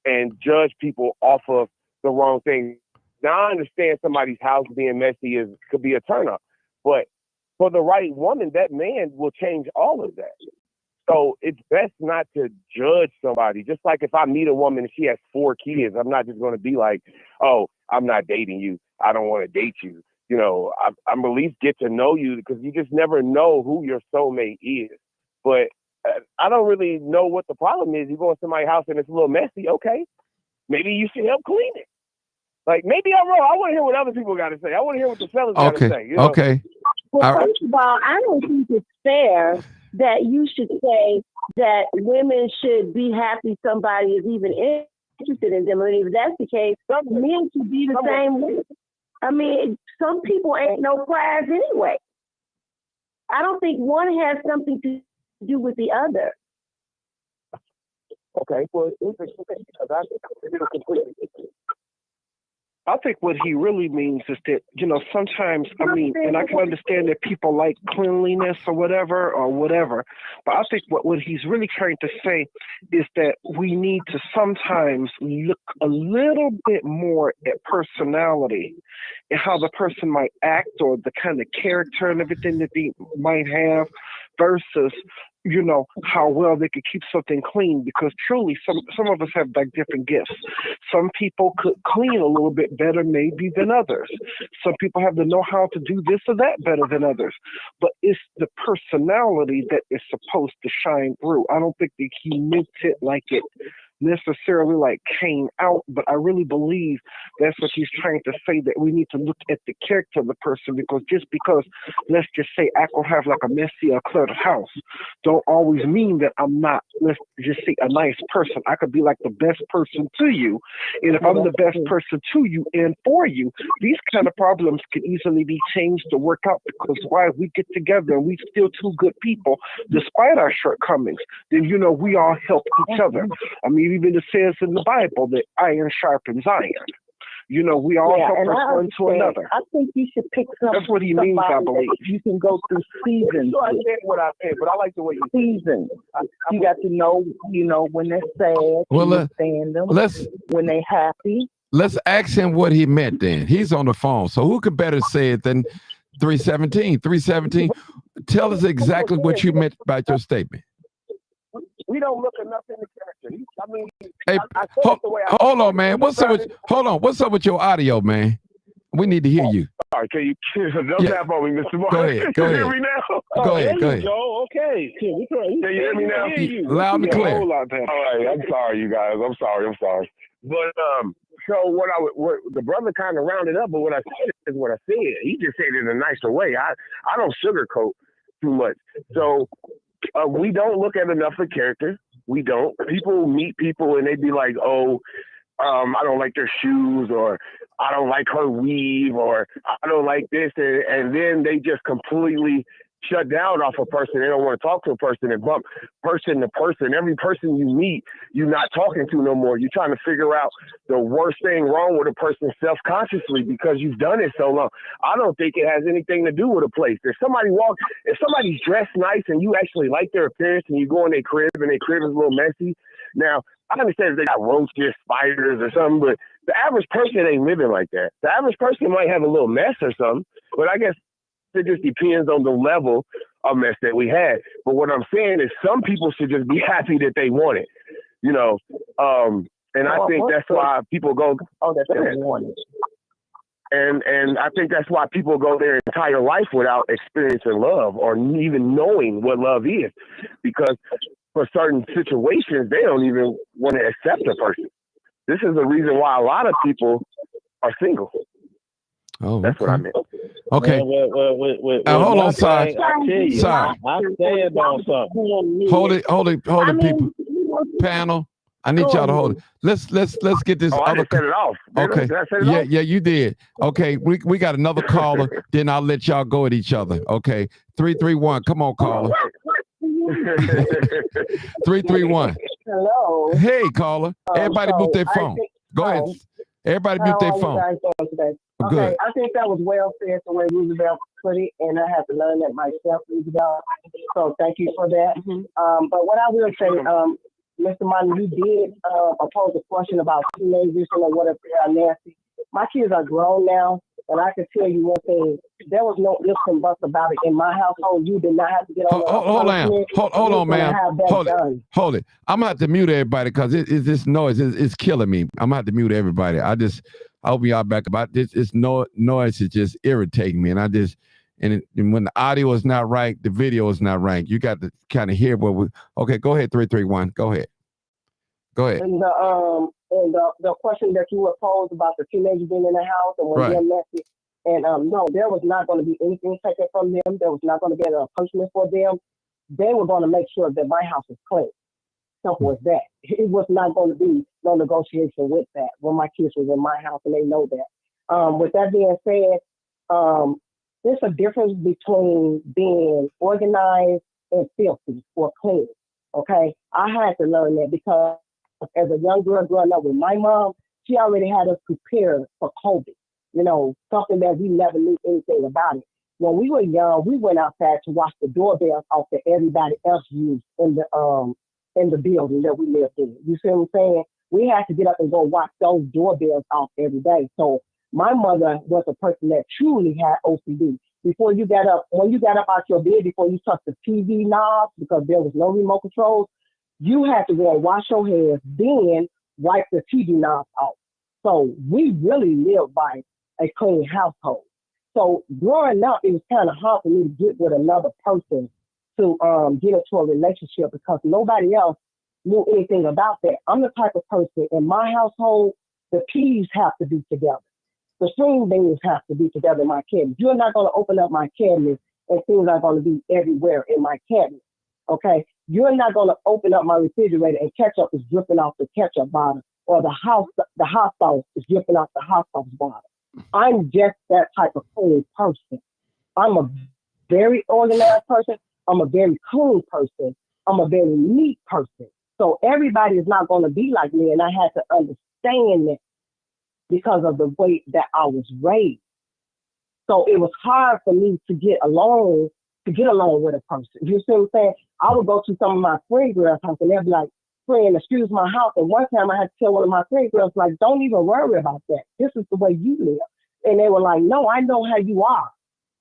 and judge people off of the wrong things. Now I understand somebody's house being messy could be a turn up, but for the right woman, that man will change all of that. So it's best not to judge somebody. Just like if I meet a woman and she has 4 kids, I'm not just going to be like, oh, I'm not dating you. I don't want to date you. I'm at least get to know you because you just never know who your soulmate is. But I don't really know what the problem is. You go in somebody's house and it's a little messy. Okay, maybe you should help clean it. Like maybe I'm wrong. I want to hear what other people got to say. I want to hear what the fellas got to say. Okay. Well, first of all, I don't think it's fair that you should say that women should be happy somebody is even interested in them. And if that's the case, men should be the same way. I mean, some people ain't no prize anyway. I don't think one has something to do with the other. Okay, well, I think what he really means is that, sometimes, and I can understand that people like cleanliness or whatever, but I think what he's really trying to say is that we need to sometimes look a little bit more at personality and how the person might act or the kind of character and everything that they might have versus how well they could keep something clean, because truly some of us have like different gifts. Some people could clean a little bit better maybe than others. Some people have the know-how to do this or that better than others. But it's the personality that is supposed to shine through. I don't think that he meant it like it necessarily like came out, but I really believe that's what he's trying to say, that we need to look at the character of the person, because just because, let's just say, I could have like a messy or cluttered house, don't always mean that I'm not, let's just say, a nice person. I could be like the best person to you, and if I'm the best person to you and for you, these kind of problems can easily be changed to work out, because why we get together and we still two good people despite our shortcomings, then we all help each other. I mean, even it says in the Bible that iron sharpens iron. We all help us one to another. I think you should pick something. That's what he means, I believe. You can go through seasons. I said what I said, but I like the way you seasons. You got to know, when they're sad, understand them. When they're happy. Let's ask him what he meant then. He's on the phone, so who could better say it than 317? 317, tell us exactly what you meant by your statement. We don't look enough in the character. Hey, hold on, man. What's up with your audio, man? We need to hear you. All right, can you don't tap on me, Mr. Mark? Go ahead. Can you hear me now? Go ahead. Joe, okay. Can you hear me now? Loud and clear. All right, I'm sorry, you guys. I'm sorry. But so what the brother kind of rounded up, but what I said is what I said. He just said it in a nicer way. I don't sugarcoat too much. So we don't look at enough of character. We don't. People meet people and they be like, I don't like their shoes, or I don't like her weave, or I don't like this. And then they just completely shut down off a person. They don't want to talk to a person and bump person to person. Every person you meet, you're not talking to no more. You're trying to figure out the worst thing wrong with a person self-consciously because you've done it so long. I don't think it has anything to do with a place. If somebody's dressed nice and you actually like their appearance and you go in their crib and their crib is a little messy. Now, I understand if they got roaches, spiders or something, but the average person ain't living like that. The average person might have a little mess or something, but I guess it just depends on the level of mess that we had. But what I'm saying is some people should just be happy that they want it, and I think that's why people go, that's what they want. And I think that's why people go their entire life without experiencing love or even knowing what love is, because for certain situations, they don't even want to accept a person. This is the reason why a lot of people are single. Oh, that's what I meant. Okay. Hold on, Sorry. I tell you, Sorry. I'm saying on something. Hold it, people. Panel, I need y'all to hold it. Let's get this. I just set it off. Okay. Yeah, you did. Okay, we got another caller. Then I'll let y'all go at each other. Okay, 331. Come on, caller. 331. Hello. Hey, caller. Everybody mute their phone. Go ahead. Everybody mute their phone. Okay, Good. I think that was well said the way Roosevelt put it, and I have to learn that myself, Roosevelt. So thank you for that. Mm-hmm. But what I will say, Mr. Martin, you did pose a question about teenagers and what if they are nasty. My kids are grown now, and I can tell you one thing: there was no ifs and buts about it in my household. You did not have to get on. Hold on, man. Hold it. I'm gonna have to mute everybody because this noise is killing me. I'm gonna have to mute everybody. I'll be all back about this. This noise is just irritating me, and and when the audio is not right, the video is not right. You got to kind of hear what we. Okay, go ahead. 331. Go ahead. And the question that you were posed about the teenagers being in the house and when they're messy, and no, there was not going to be anything taken from them. There was not going to be a punishment for them. they were going to make sure that my house was clean. Simple as that. It was not going to be no negotiation with that when my kids was in my house, and they know that. With that being said, there's a difference between being organized and filthy or clean. Okay, I had to learn that because as a young girl growing up with my mom, she already had us prepared for COVID. Something that we never knew anything about it. When we were young, we went outside to watch the doorbells off that everybody else used in the building that we lived in. You see what I'm saying? We had to get up and go watch those doorbells off every day. So my mother was a person that truly had OCD. When you got up out your bed, before you touched the TV knobs, because there was no remote controls, you had to go and wash your hands, then wipe the TV knobs off. So we really lived by a clean household. So growing up, it was kind of hard for me to get with another person to get into a relationship because nobody else knew anything about that. I'm the type of person in my household, the keys have to be together. The string beans have to be together in my cabinet. You're not going to open up my cabinet and things are going to be everywhere in my cabinet. Okay? You're not going to open up my refrigerator and ketchup is dripping off the ketchup bottle, or the hot sauce is dripping off the hot sauce bottle. I'm just that type of clean person. I'm a very organized person. I'm a very clean person. I'm a very neat person. So everybody is not going to be like me, and I had to understand that because of the way that I was raised. So it was hard for me to get along with a person. You see what I'm saying? I would go to some of my friend girls' house and they'd be like, "Friend, excuse my house." And one time I had to tell one of my friend girls, like, "Don't even worry about that. This is the way you live." And they were like, "No, I know how you are.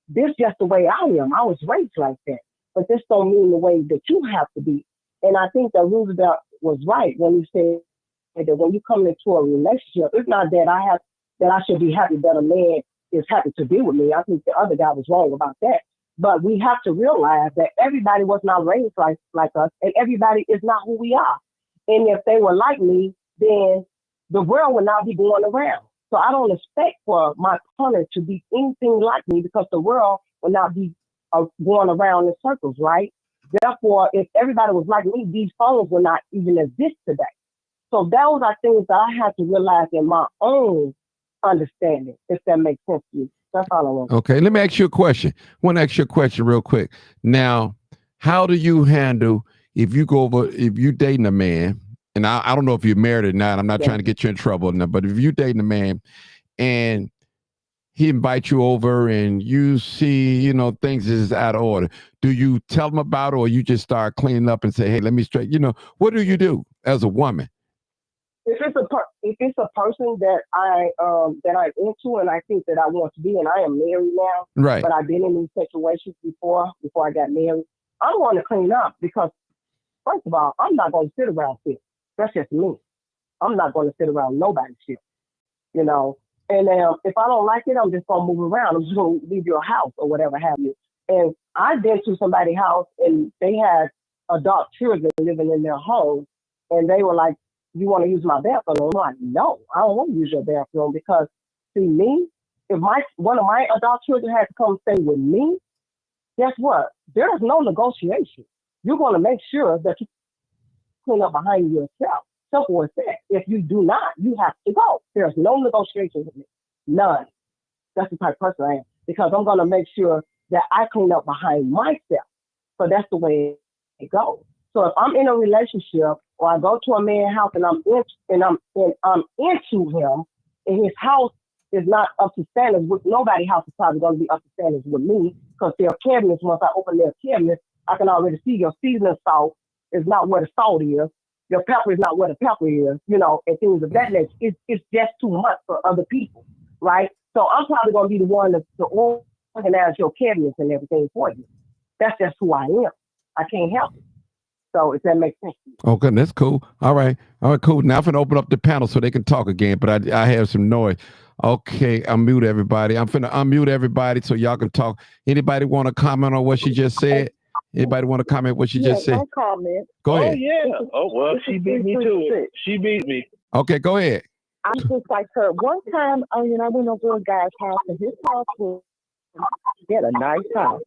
This is just the way I am. I was raised like that. But this don't mean the way that you have to be." And I think that Roosevelt was right when he said that when you come into a relationship, it's not that I should be happy that a man is happy to be with me. I think the other guy was wrong about that. But we have to realize that everybody was not raised like us, and everybody is not who we are. And if they were like me, then the world would not be going around. So I don't expect for my partner to be anything like me because the world will not be going around in circles, right? Therefore, if everybody was like me, these phones would not even exist today. So those are things that I had to realize in my own understanding, if that makes sense to you. That's all I want. Okay, let me ask you a question. I want to ask you a question real quick. Now, how do you handle if you dating a man, and I don't know if you're married or not, I'm not trying to get you in trouble, but if you dating a man and he invites you over and you see, things is out of order, do you tell him about it, or you just start cleaning up and say, "Hey, let me straight," what do you do as a woman? If it's a person that I'm into and I think that I want to be, and I am married now, right? But I've been in these situations before I got married, I want to clean up because, first of all, I'm not going to sit around here. That's just me. I'm not going to sit around nobody's shit, And if I don't like it, I'm just going to move around. I'm just going to leave your house or whatever have you. And I've been to somebody's house and they had adult children living in their home, and they were like, "You want to use my bathroom?" I'm like, "No, I don't want to use your bathroom because, see, me, if one of my adult children had to come stay with me, guess what? There is no negotiation. You're going to make sure that you clean up behind yourself. Simple as that. If you do not, you have to go. There's no negotiation with me. None. That's the type of person I am because I'm going to make sure that I clean up behind myself. So that's the way it goes. So if I'm in a relationship or I go to a man's house and I'm into him, and his house is not up to standards, with nobody's house is probably going to be up to standards with me because their cabinets, once I open their cabinets, I can already see your seasoning salt is not where the salt is. Your pepper is not where the pepper is, and things of that nature. It's just too much for other people, right? So I'm probably going to be the one to organize your cabinets and everything for you. That's just who I am. I can't help it. So if that makes sense. Okay, that's cool. All right, cool. Now I'm finna open up the panel so they can talk again, but I have some noise. Okay, unmute everybody. I'm finna unmute everybody so y'all can talk. Anybody want to comment on what she just said? Anybody want to comment what she just said? No comment. Go ahead. Oh, yeah. Oh, well, she beat me to it. She beat me. Okay, go ahead. I'm just like her. One time, I went over to a guy's house, and his house was, he had a nice house.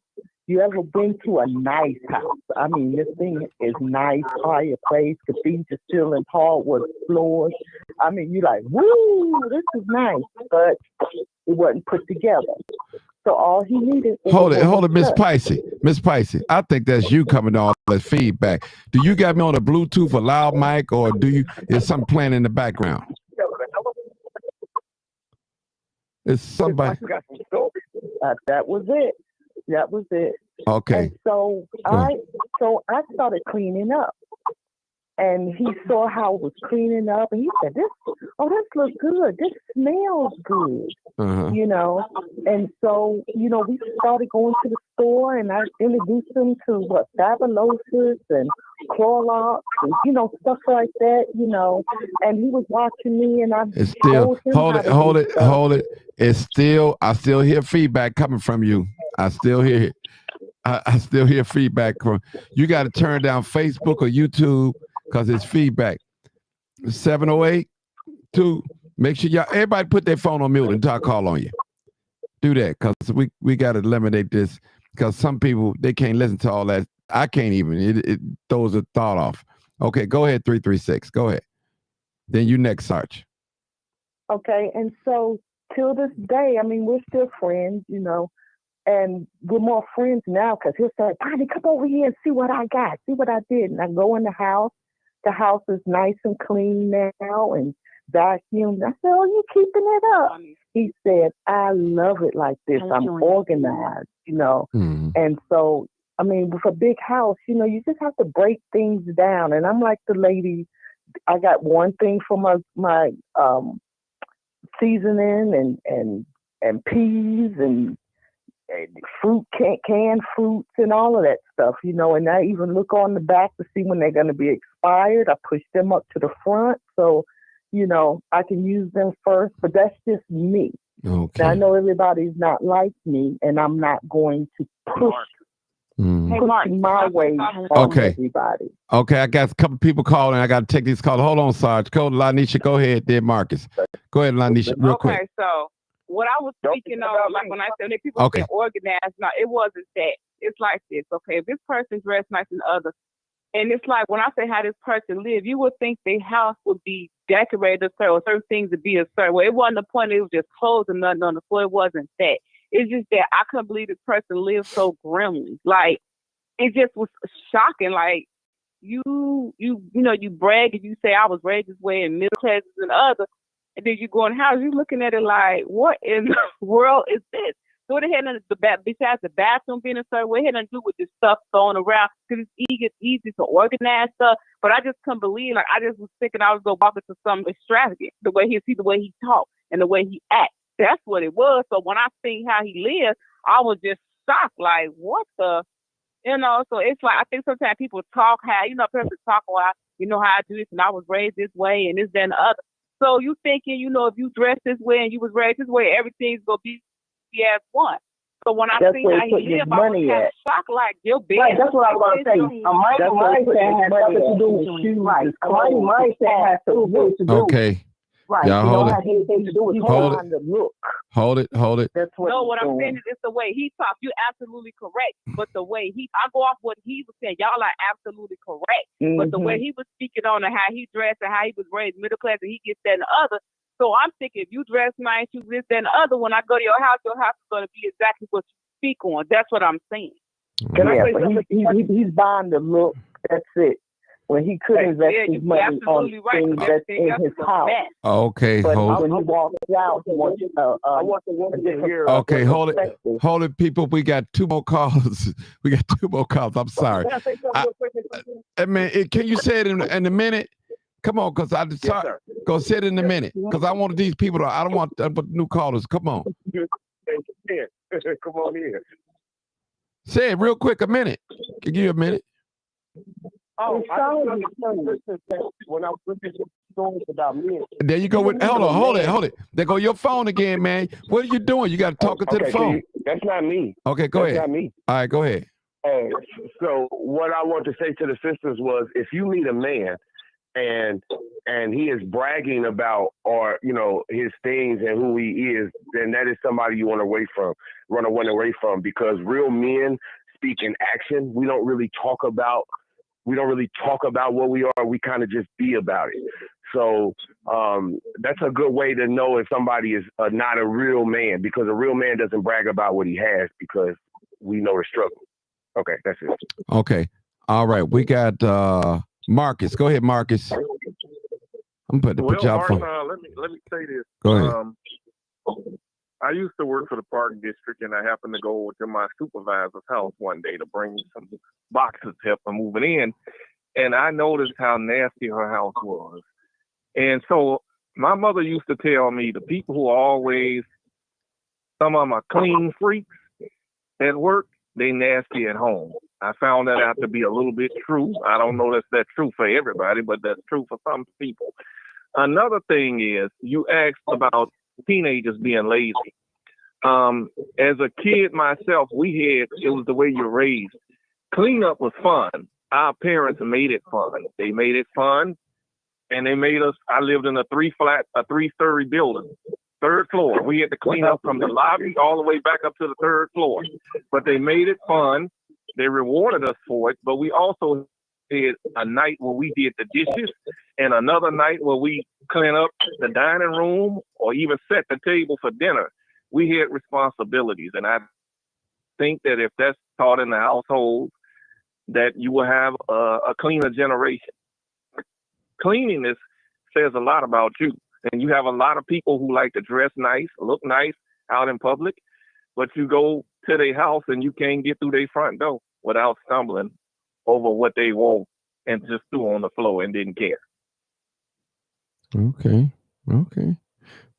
You ever been to a nice house? I mean, this thing is nice, fireplace, cathedral ceiling, hardwood floors. I mean, you're like, woo, this is nice, but it wasn't put together. So all he needed was hold it, Miss Picey. Miss Picey, I think that's you coming on all that feedback. Do you got me on a Bluetooth or loud mic, or is something playing in the background? It's somebody. That was it. That was it. Okay. And so I started cleaning up, and he saw how I was cleaning up, and he said, "This looks good. This smells good." You know, and so we started going to the store, and I introduced him to Fabulosis and Clorox and stuff like that. And he was watching me, and I told him hold it. It's still, I still hear feedback coming from you. I still hear it. I still hear feedback from you. Got to turn down Facebook or YouTube because it's feedback. 708-2. Make sure everybody put their phone on mute until I call on you. Do that, because we got to eliminate this, because some people, they can't listen to all that. I can't even. It throws a thought off. Okay, go ahead, 336. Go ahead. Then you next, Sarge. Okay, and so till this day, I mean, we're still friends, and we're more friends now because he'll say, "Bonnie, come over here and see what I got, see what I did." And I go in the house. The house is nice and clean now and vacuumed. I said, "Oh, you keeping it up?" He said, "I love it like this. I'm organized, And so, I mean, with a big house, you just have to break things down. And I'm like the lady, I got one thing for my seasoning and peas and fruit, canned fruits and all of that stuff, and I even look on the back to see when they're going to be expired. I push them up to the front so, I can use them first, but that's just me. Okay. Now, I know everybody's not like me, and I'm not going to push my way on everybody. Okay, I got a couple people calling. I got to take these calls. Hold on, Sarge. Code Lanisha, go ahead there, Marcus. Go ahead, Lanisha, real quick. Okay, so what I was speaking of, like when I said that people get organized, no, it wasn't that. It's like this, okay? If this person dressed nice and others, and it's like when I say how this person live, you would think their house would be decorated or certain things would be a certain way. It wasn't the point. It was just clothes and nothing on the floor. It wasn't that. It's just that I couldn't believe this person lived so grimly. Like, it just was shocking. Like, you brag and you say I was raised this way in middle classes and others, and then you go in the house, you're looking at it like, what in the world is this? So it had nothing besides the bathroom being a certain way, it had nothing to do with this stuff thrown around, because it's easy to organize stuff. But I just couldn't believe, like, I just was thinking I was going to walk into some extravagant, the way he talked and the way he acts. That's what it was. So when I seen how he lived, I was just shocked, like, what the, so it's like, I think sometimes people talk how, people talk about, how I do this and I was raised this way and this, that, and the other. So you thinking, if you dress this way and you was raised this way, everything's going to be as one. So when I see how he lived, I was kind of shocked, like, your bed. Right, that's what I was going to say. A money mindset has nothing to do with shoes. Right. A money mindset has to do with Okay. Right. Y'all hold it. Hold it. That's what what I'm saying is it's the way he talks. You're absolutely correct. But the way I go off what he was saying. Y'all are absolutely correct. Mm-hmm. But the way he was speaking on and how he dressed and how he was raised middle class and he gets that and the other. So I'm thinking, if you dress nice, you this, that, and the other, when I go to your house is going to be exactly what you speak on. That's what I'm saying. He's buying the look. That's it. When he could invest his money on things that's in his house. Okay, but hold when he walks out, he wants I want the woman to hear. Okay, hold it, people. We got two more calls. I'm sorry. Can you say it in a minute? Come on, because I just go say it in a minute. Because I wanted these people I don't want new callers. Come on. Come on in. Say it real quick. A minute. Give you a minute. Oh, when I was looking at stories about men. There you go. Hold it. There go your phone again, man. What are you doing? You got to talk to the phone. That's not me. Okay, go ahead. That's not me. All right, go ahead. So what I want to say to the sisters was, if you meet a man and he is bragging about his things and who he is, then that is somebody you want to run away from, because real men speak in action. We don't really talk about what we are. We kind of just be about it. So that's a good way to know if somebody is not a real man, because a real man doesn't brag about what he has, because we know the struggle. Okay, that's it. Okay. All right. We got Marcus. Go ahead, Marcus. I'm putting Well, you out Mark, for. let me say this. Go ahead. I used to work for the park district, and I happened to go to my supervisor's house one day to bring some boxes to help her moving in, and I noticed how nasty her house was. And so my mother used to tell me the people who are always, some of them are clean freaks at work, they nasty at home. I found that out to be a little bit true. I don't know that's true for everybody, but that's true for some people. Another thing is, you asked about teenagers being lazy. As a kid myself, it was the way you're raised. Cleanup was fun. Our parents made it fun. They made it fun, and they made us. I lived in a three-story building, third floor. We had to clean up from the lobby all the way back up to the third floor. But they made it fun. They rewarded us for it. But we also did a night where we did the dishes, and another night where we clean up the dining room or even set the table for dinner. We had responsibilities, and I think that if that's taught in the household, that you will have a cleaner generation. Cleanliness says a lot about you, and you have a lot of people who like to dress nice, look nice out in public, but you go to their house and you can't get through their front door without stumbling over what they want and just threw on the floor and didn't care. Okay.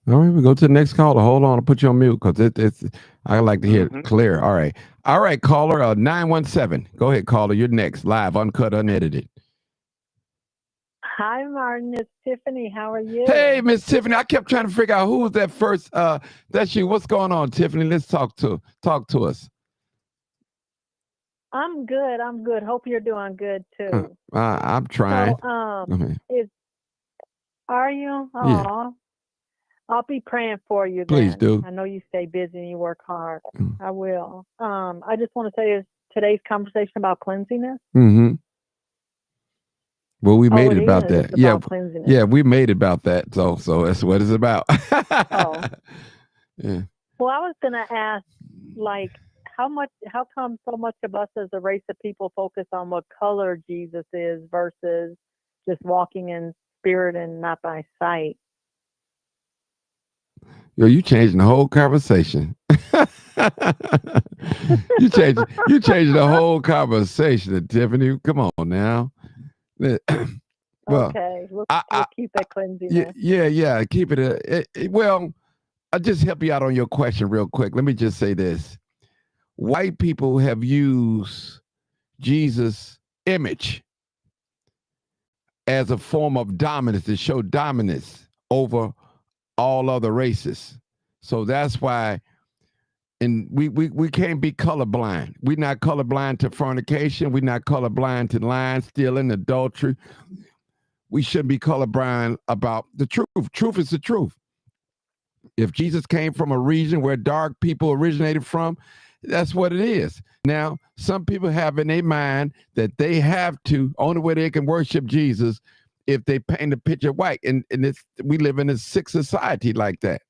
All right, we go to the next caller. Hold on, I'll put you on mute because it's. I like to hear it clear. All right, caller 917. Go ahead, caller. You're next, live, uncut, unedited. Hi, Martin. It's Tiffany. How are you? Hey, Miss Tiffany. I kept trying to figure out who was that first. That's you. What's going on, Tiffany? Let's talk to us. I'm good. Hope you're doing good too. I'm trying. So, are you? Yeah. I'll be praying for you. Please then. do. I know you stay busy and you work hard. I will. I just want to say, is today's conversation about cleanliness? Mm-hmm. Well, we made it about that. It's about cleanliness. Yeah, we made it about that. So that's what it's about. Oh. Yeah. Well, I was going to ask, like, how come so much of us as a race of people focus on what color Jesus is versus just walking in spirit and not by sight? Yo, you changing the whole conversation. you changing the whole conversation, Tiffany. Come on now. Well, okay, we'll keep that cleanliness. Yeah, keep it. Well, I'll just help you out on your question real quick. Let me just say this. White people have used Jesus' image as a form of dominance, to show dominance over all other races. So that's why, and we can't be colorblind. We're not colorblind to fornication. We're not colorblind to lying, stealing, adultery. We shouldn't be colorblind about the truth. Truth is the truth. If Jesus came from a region where dark people originated from, that's what it is. Now, some people have in their mind that they have to, only way they can worship Jesus if they paint a picture white. And we live in a sick society like that.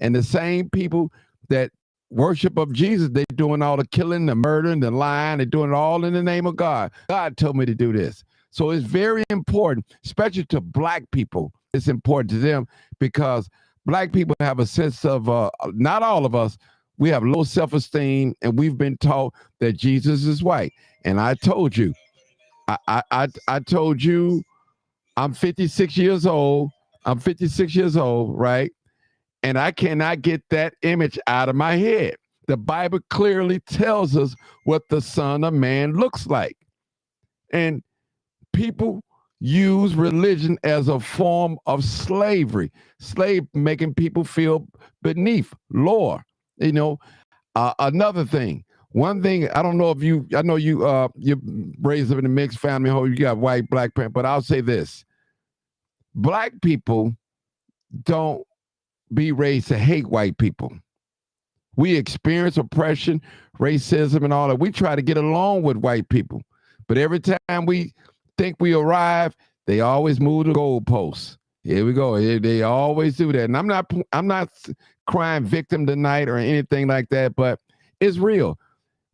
And the same people that worship of Jesus, they're doing all the killing, the murdering, the lying, they're doing it all in the name of God. God told me to do this. So it's very important, especially to Black people. It's important to them because Black people have a sense of, not all of us, we have low self-esteem, and we've been taught that Jesus is white. And I told you, I told you, I'm 56 years old. Right? And I cannot get that image out of my head. The Bible clearly tells us what the Son of Man looks like. And people use religion as a form of slavery, making people feel beneath, lower. Another thing, one thing, I don't know if I know you're raised up in a mixed family, you got white, Black parents, but I'll say this. Black people don't be raised to hate white people. We experience oppression, racism, and all that. We try to get along with white people. But every time we think we arrive, they always move the goalposts. Here we go. They always do that. And I'm not crying victim tonight or anything like that, but it's real.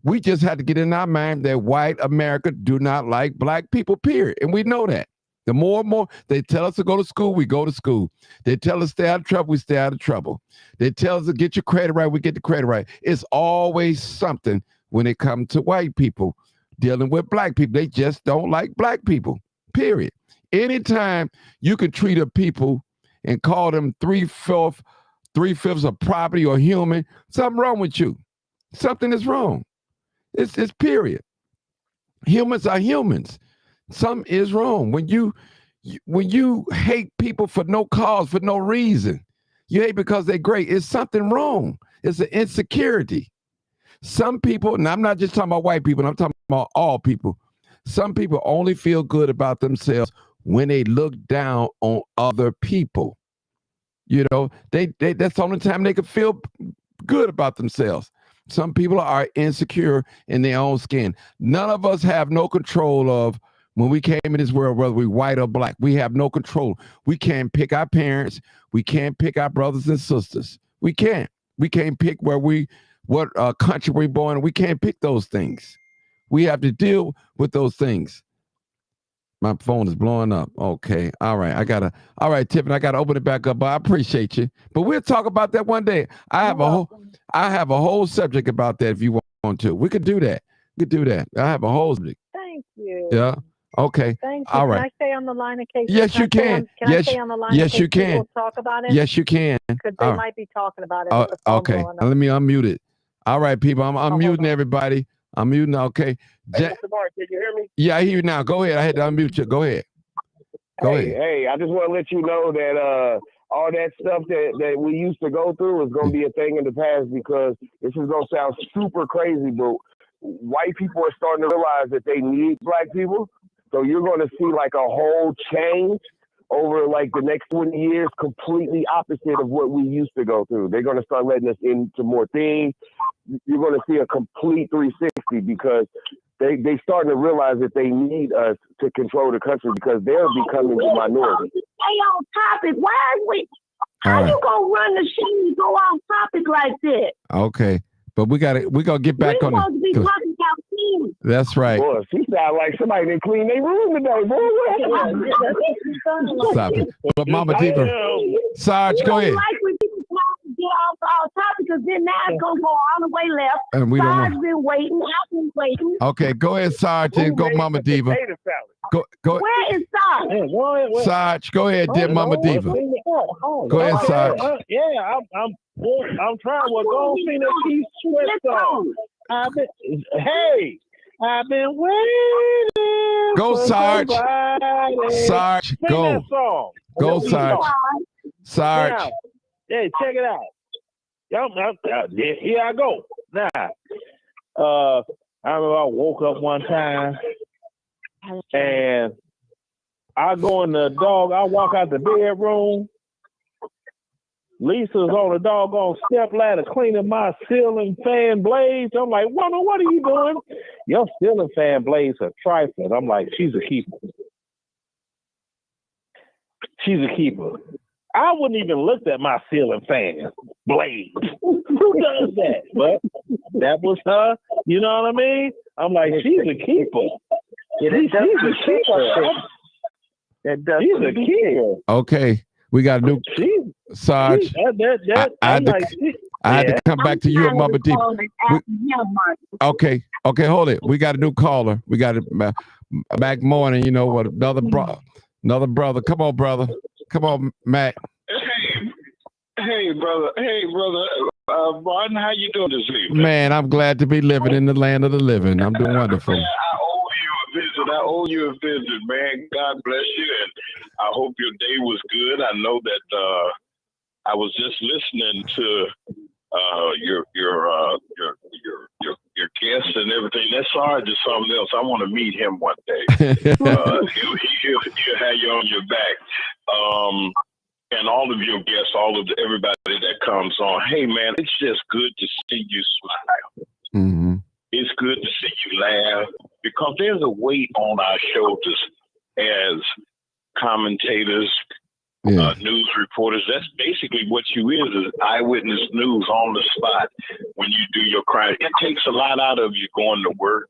We just have to get in our mind that white America do not like black people, period. And we know that. The more and more they tell us to go to school, we go to school. They tell us to stay out of trouble, we stay out of trouble. They tell us to get your credit right, we get the credit right. It's always something when it comes to white people dealing with black people. They just don't like black people, period. Anytime you can treat a people and call them three-fifths of property or human, something wrong with you. Something is wrong. It's period. Humans are humans. Something is wrong. When you hate people for no cause, for no reason, you hate because they're great, it's something wrong. It's an insecurity. Some people, and I'm not just talking about white people, I'm talking about all people. Some people only feel good about themselves when they look down on other people. You know, they that's the only time they can feel good about themselves. Some people are insecure in their own skin. None of us have no control of when we came in this world, whether we white or black. We have no control. We can't pick our parents. We can't pick our brothers and sisters. We can't. We can't pick what country we're born in. We can't pick those things. We have to deal with those things. My phone is blowing up. Okay. All right. All right, Tiffany, I gotta open it back up, but I appreciate you. But we'll talk about that one day. I have a whole subject about that if you want to. We could do that. I have a whole subject. Thank you. Yeah. Okay. Thank you. All right. Can I stay on the line in case? Yes, you can. Can I stay on the line? Yes, in case you can. people talk about it. Yes, you can. Because they might be talking about it. Okay. Let me unmute it. All right, people. I'm unmuting everybody. I'm muting. Okay. Hey, Mr. Mark, can you hear me? Yeah, I hear you now. Go ahead. I had to unmute you. Go ahead. Hey, I just want to let you know that all that stuff that we used to go through is going to be a thing in the past, because this is going to sound super crazy, but white people are starting to realize that they need black people. So you're going to see like a whole change over like the next 20 years, completely opposite of what we used to go through. They're going to start letting us into more things. You're going to see a complete 360, because they starting to realize that they need us to control the country, because they're becoming the minority. Stay on topic. Why are we? How you gonna run the show and go off topic like that? Okay, but we're gonna get back on supposed to be talking about things. That's right. Boy, she sound like somebody that clean their room today, boy. Stop it. But Mama Diva, Sarge, go ahead. Like when people talk to get off topic, because then now it's gonna go all the way left. And we don't Sarge want. been waiting. I've been waiting. Okay, go ahead, Sarge, and go Mama Diva. Go. Where is Sarge? Sarge, go ahead, dear Mama Diva. Go ahead, Sarge. I'm trying to go see that Keith Sweat song. I've been waiting. Go, Sarge. Sarge, go. Go, Sarge. Sarge. Now, hey, check it out. Here I go. Now, I remember I woke up one time and I go in the dog. I walk out the bedroom. Lisa's on the doggone step ladder cleaning my ceiling fan blades. I'm like, woman, what are you doing? Your ceiling fan blades are trifling. I'm like, she's a keeper. She's a keeper. I wouldn't even look at my ceiling fan blades. Who does that? But that was her. You know what I mean? I'm like, she's a keeper. She's a keeper. She's a keeper. Okay. We got a new Sarge. I had to come back to you and Mama Deep. Okay, hold it. We got a new caller. We got it back morning. You know what? Another brother. Come on, brother. Come on, Matt. Hey, brother. Martin, how you doing this evening? Man, I'm glad to be living in the land of the living. I'm doing wonderful. Man, I owe you a visit, man. God bless you, and I hope your day was good. I know that I was just listening to your guests and everything. That Sarge is something else. I want to meet him one day. He'll have you on your back. and all of your guests, everybody that comes on. Hey, man, it's just good to see you smile. Mm-hmm. It's good to see you laugh because there's a weight on our shoulders as commentators, news reporters. That's basically what you is eyewitness news on the spot when you do your crime. It takes a lot out of you going to work,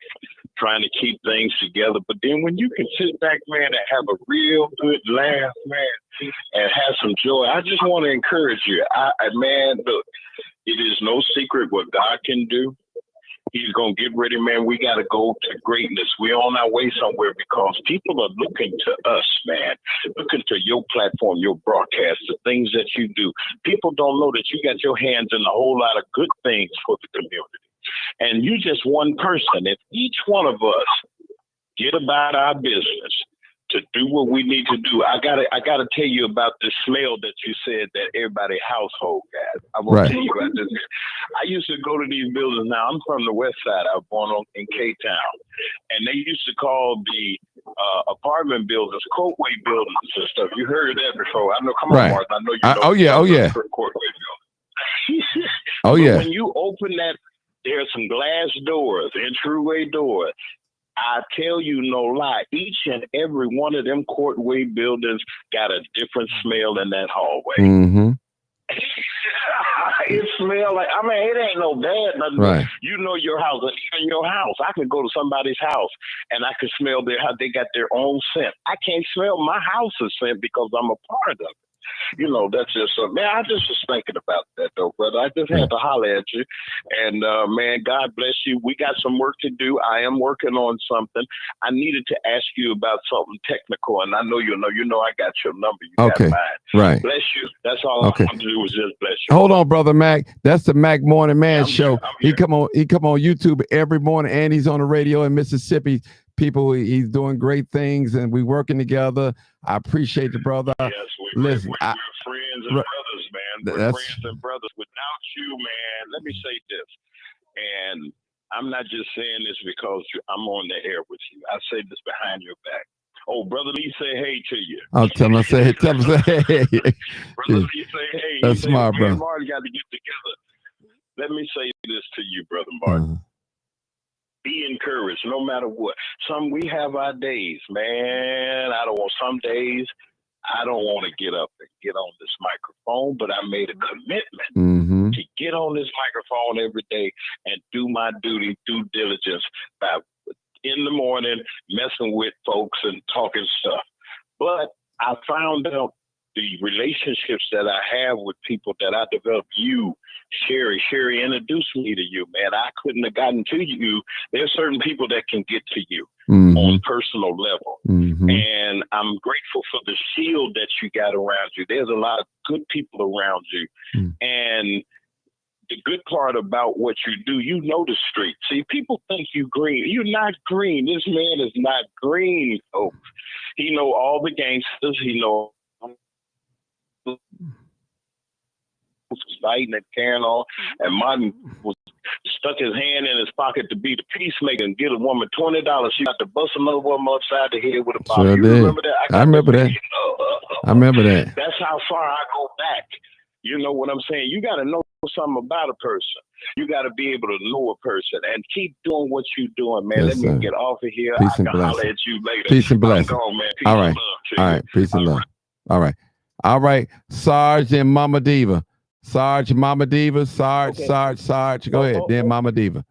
trying to keep things together. But then when you can sit back, man, and have a real good laugh, man, and have some joy, I just want to encourage you. Man, look, it is no secret what God can do. He's going to get ready, man. We got to go to greatness. We're on our way somewhere because people are looking to us, man, looking to your platform, your broadcast, the things that you do. People don't know that you got your hands in a whole lot of good things for the community. And you just one person. If each one of us get about our business to do what we need to do, I gotta tell you about the smell that you said that everybody household got. I want to tell you about this. I used to go to these buildings. Now I'm from the west side. I was born in K-Town, and they used to call the apartment buildings Courtway buildings and stuff. You heard that before? I know. Come on, Martin. I know you know. Oh yeah. Courtway building. Oh yeah. When you open that, there's some glass doors, entryway doors. I tell you no lie, each and every one of them Courtway buildings got a different smell in that hallway. Mm-hmm. It smells like, I mean, it ain't no bad nothing. Right. You know your house, even your house. I could go to somebody's house and I could smell how they got their own scent. I can't smell my house's scent because I'm a part of it. You know, that's just man. I just was thinking about that though, brother. I just had to holler at you, and man, God bless you. We got some work to do. I am working on something. I needed to ask you about something technical, and I know you know. You know, I got your number. You got mine. Right. Bless you. That's all I want to do was just bless you. Hold on, brother Mac. That's the Mac Morning Man show. I'm here. He come on YouTube every morning, and he's on the radio in Mississippi. People, he's doing great things, and we working together. I appreciate the brother. Yes, we're friends and brothers, man. We're friends and brothers. Without you, man, let me say this, and I'm not just saying this because I'm on the air with you. I say this behind your back. Oh, Brother Lee say hey to you. I'll tell him, say hey. Brother Lee say hey. That's smart, brother. Martin got to get together. Let me say this to you, Brother Martin. Be encouraged no matter what. We have our days, man. Some days I don't want to get up and get on this microphone, but I made a commitment to get on this microphone every day and do my duty, due diligence by in the morning, messing with folks and talking stuff. But I found out the relationships that I have with people that I developed. You, Sherry introduced me to you, man. I couldn't have gotten to you. There's certain people that can get to you on personal level. And I'm grateful for the shield that you got around you. There's a lot of good people around you. And the good part about what you do, you know the street. See, people think you green. You're not green. This man is not green, folks. He know all the gangsters. He know fighting and carrying on, and Martin was stuck his hand in his pocket to be the peacemaker and get a woman $20. She got to bust another woman upside the head with a bottle. You remember that? I remember that. I remember that. That's how far I go back. You know what I'm saying? You got to know something about a person. You got to be able to know a person and keep doing what you're doing, man. Yes, Let me get off of here. Peace I can and blessing. holler at you later. Peace and blessing. I'm gone, man. Peace All and right. love to All you. right. Peace and love. All right. All right. Sarge and Mama Diva. Sarge, Mama Diva. Sarge. Go ahead. Then Mama Diva.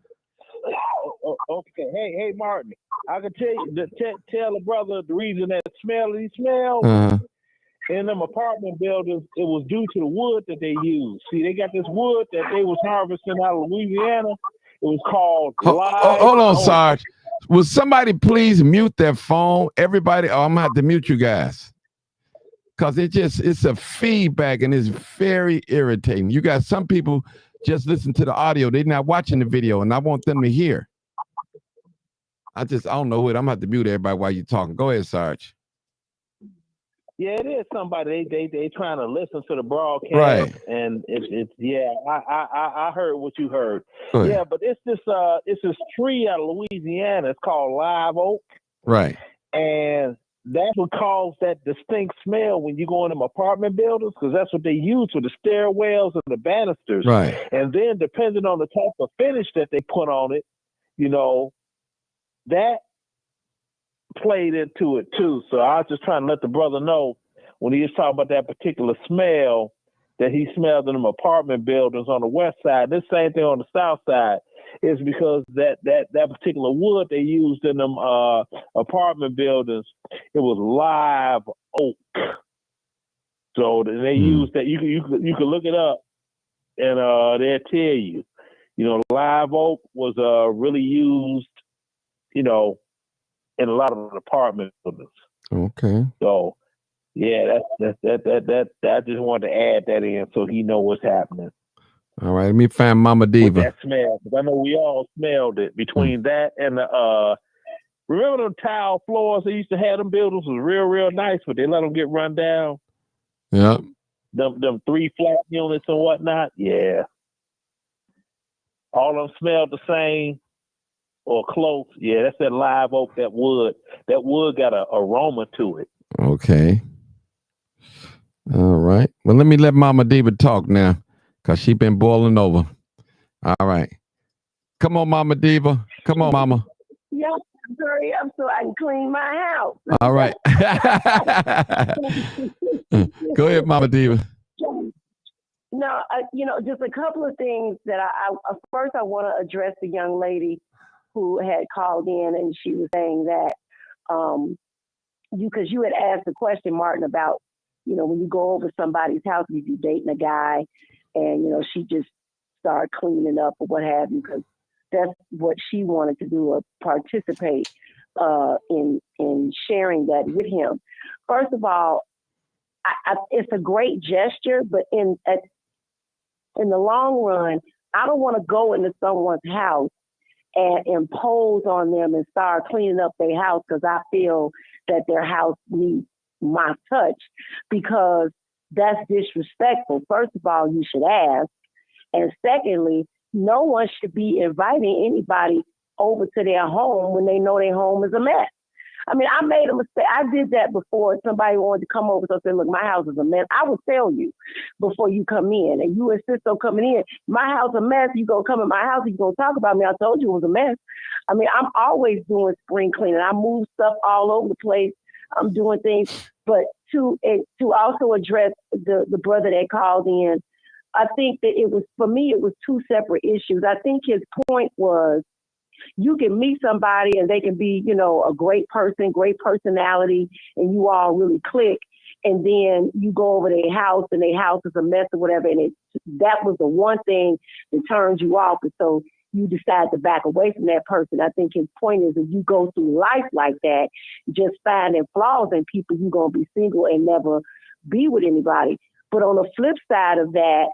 Okay. Hey, Martin. I can tell you, tell a brother the reason that he smells in them apartment buildings, it was due to the wood that they used. See, they got this wood that they was harvesting out of Louisiana. It was called Hold on, Sarge. Will somebody please mute their phone? Everybody, I'm gonna have to mute you guys. Because it's a feedback and it's very irritating. You got some people just listen to the audio. They're not watching the video, and I want them to hear. I don't know what. I'm gonna have to mute everybody while you're talking. Go ahead, Sarge. Yeah, it is somebody. They trying to listen to the broadcast, right? And it's I heard what you heard. Yeah, but it's this tree out of Louisiana. It's called live oak. Right. And that's what caused that distinct smell when you go in them apartment buildings, because that's what they use for the stairwells and the banisters. Right. And then depending on the type of finish that they put on it, you know, that played into it too. So I was just trying to let the brother know when he was talking about that particular smell that he smelled in them apartment buildings on the west side. This same thing on the south side is because that particular wood they used in them apartment buildings, it was live oak. So they used that. You can look it up, and they'll tell you. You know, live oak was really used, you know, in a lot of apartment buildings. Okay. So yeah, that I just wanted to add that in so he know what's happening. All right, let me find Mama Diva. With that smell, because I know we all smelled it between that and the. Remember them tile floors they used to have? Them buildings was real nice, but they let them get run down. Yep. Them 3 flat units and whatnot. Yeah. All of them smelled the same or close. Yeah, that's that live oak, that wood. That wood got an aroma to it. Okay. All right. Well, let me let Mama Diva talk now, because she been boiling over. All right. Come on, Mama Diva. Come on, Mama. Yeah, hurry up so I can clean my house. All right. Go ahead, Mama Diva. No, just a couple of things that I first I want to address the young lady who had called in, and she was saying that because you had asked the question, Martin, about when you go over somebody's house, if you're dating a guy, and she just started cleaning up or what have you, because that's what she wanted to do or participate in sharing that with him. First of all, it's a great gesture, but in the long run, I don't want to go into someone's house and impose on them and start cleaning up their house because I feel that their house needs my touch, because that's disrespectful. First of all, you should ask. And secondly, no one should be inviting anybody over to their home when they know their home is a mess. I mean, I made a mistake. I did that before. Somebody wanted to come over, so I said, look, my house is a mess. I will tell you before you come in, and you insist on coming in. My house is a mess. You going to come in my house, you going to talk about me. I told you it was a mess. I mean, I'm always doing spring cleaning. I move stuff all over the place. I'm doing things. But to also address the brother that called in, I think that for me, it was 2 separate issues. I think his point was, you can meet somebody and they can be, a great person, great personality, and you all really click. And then you go over their house and their house is a mess or whatever. And that was the one thing that turns you off. And so you decide to back away from that person. I think his point is, if you go through life like that, just finding flaws in people, you're going to be single and never be with anybody. But on the flip side of that,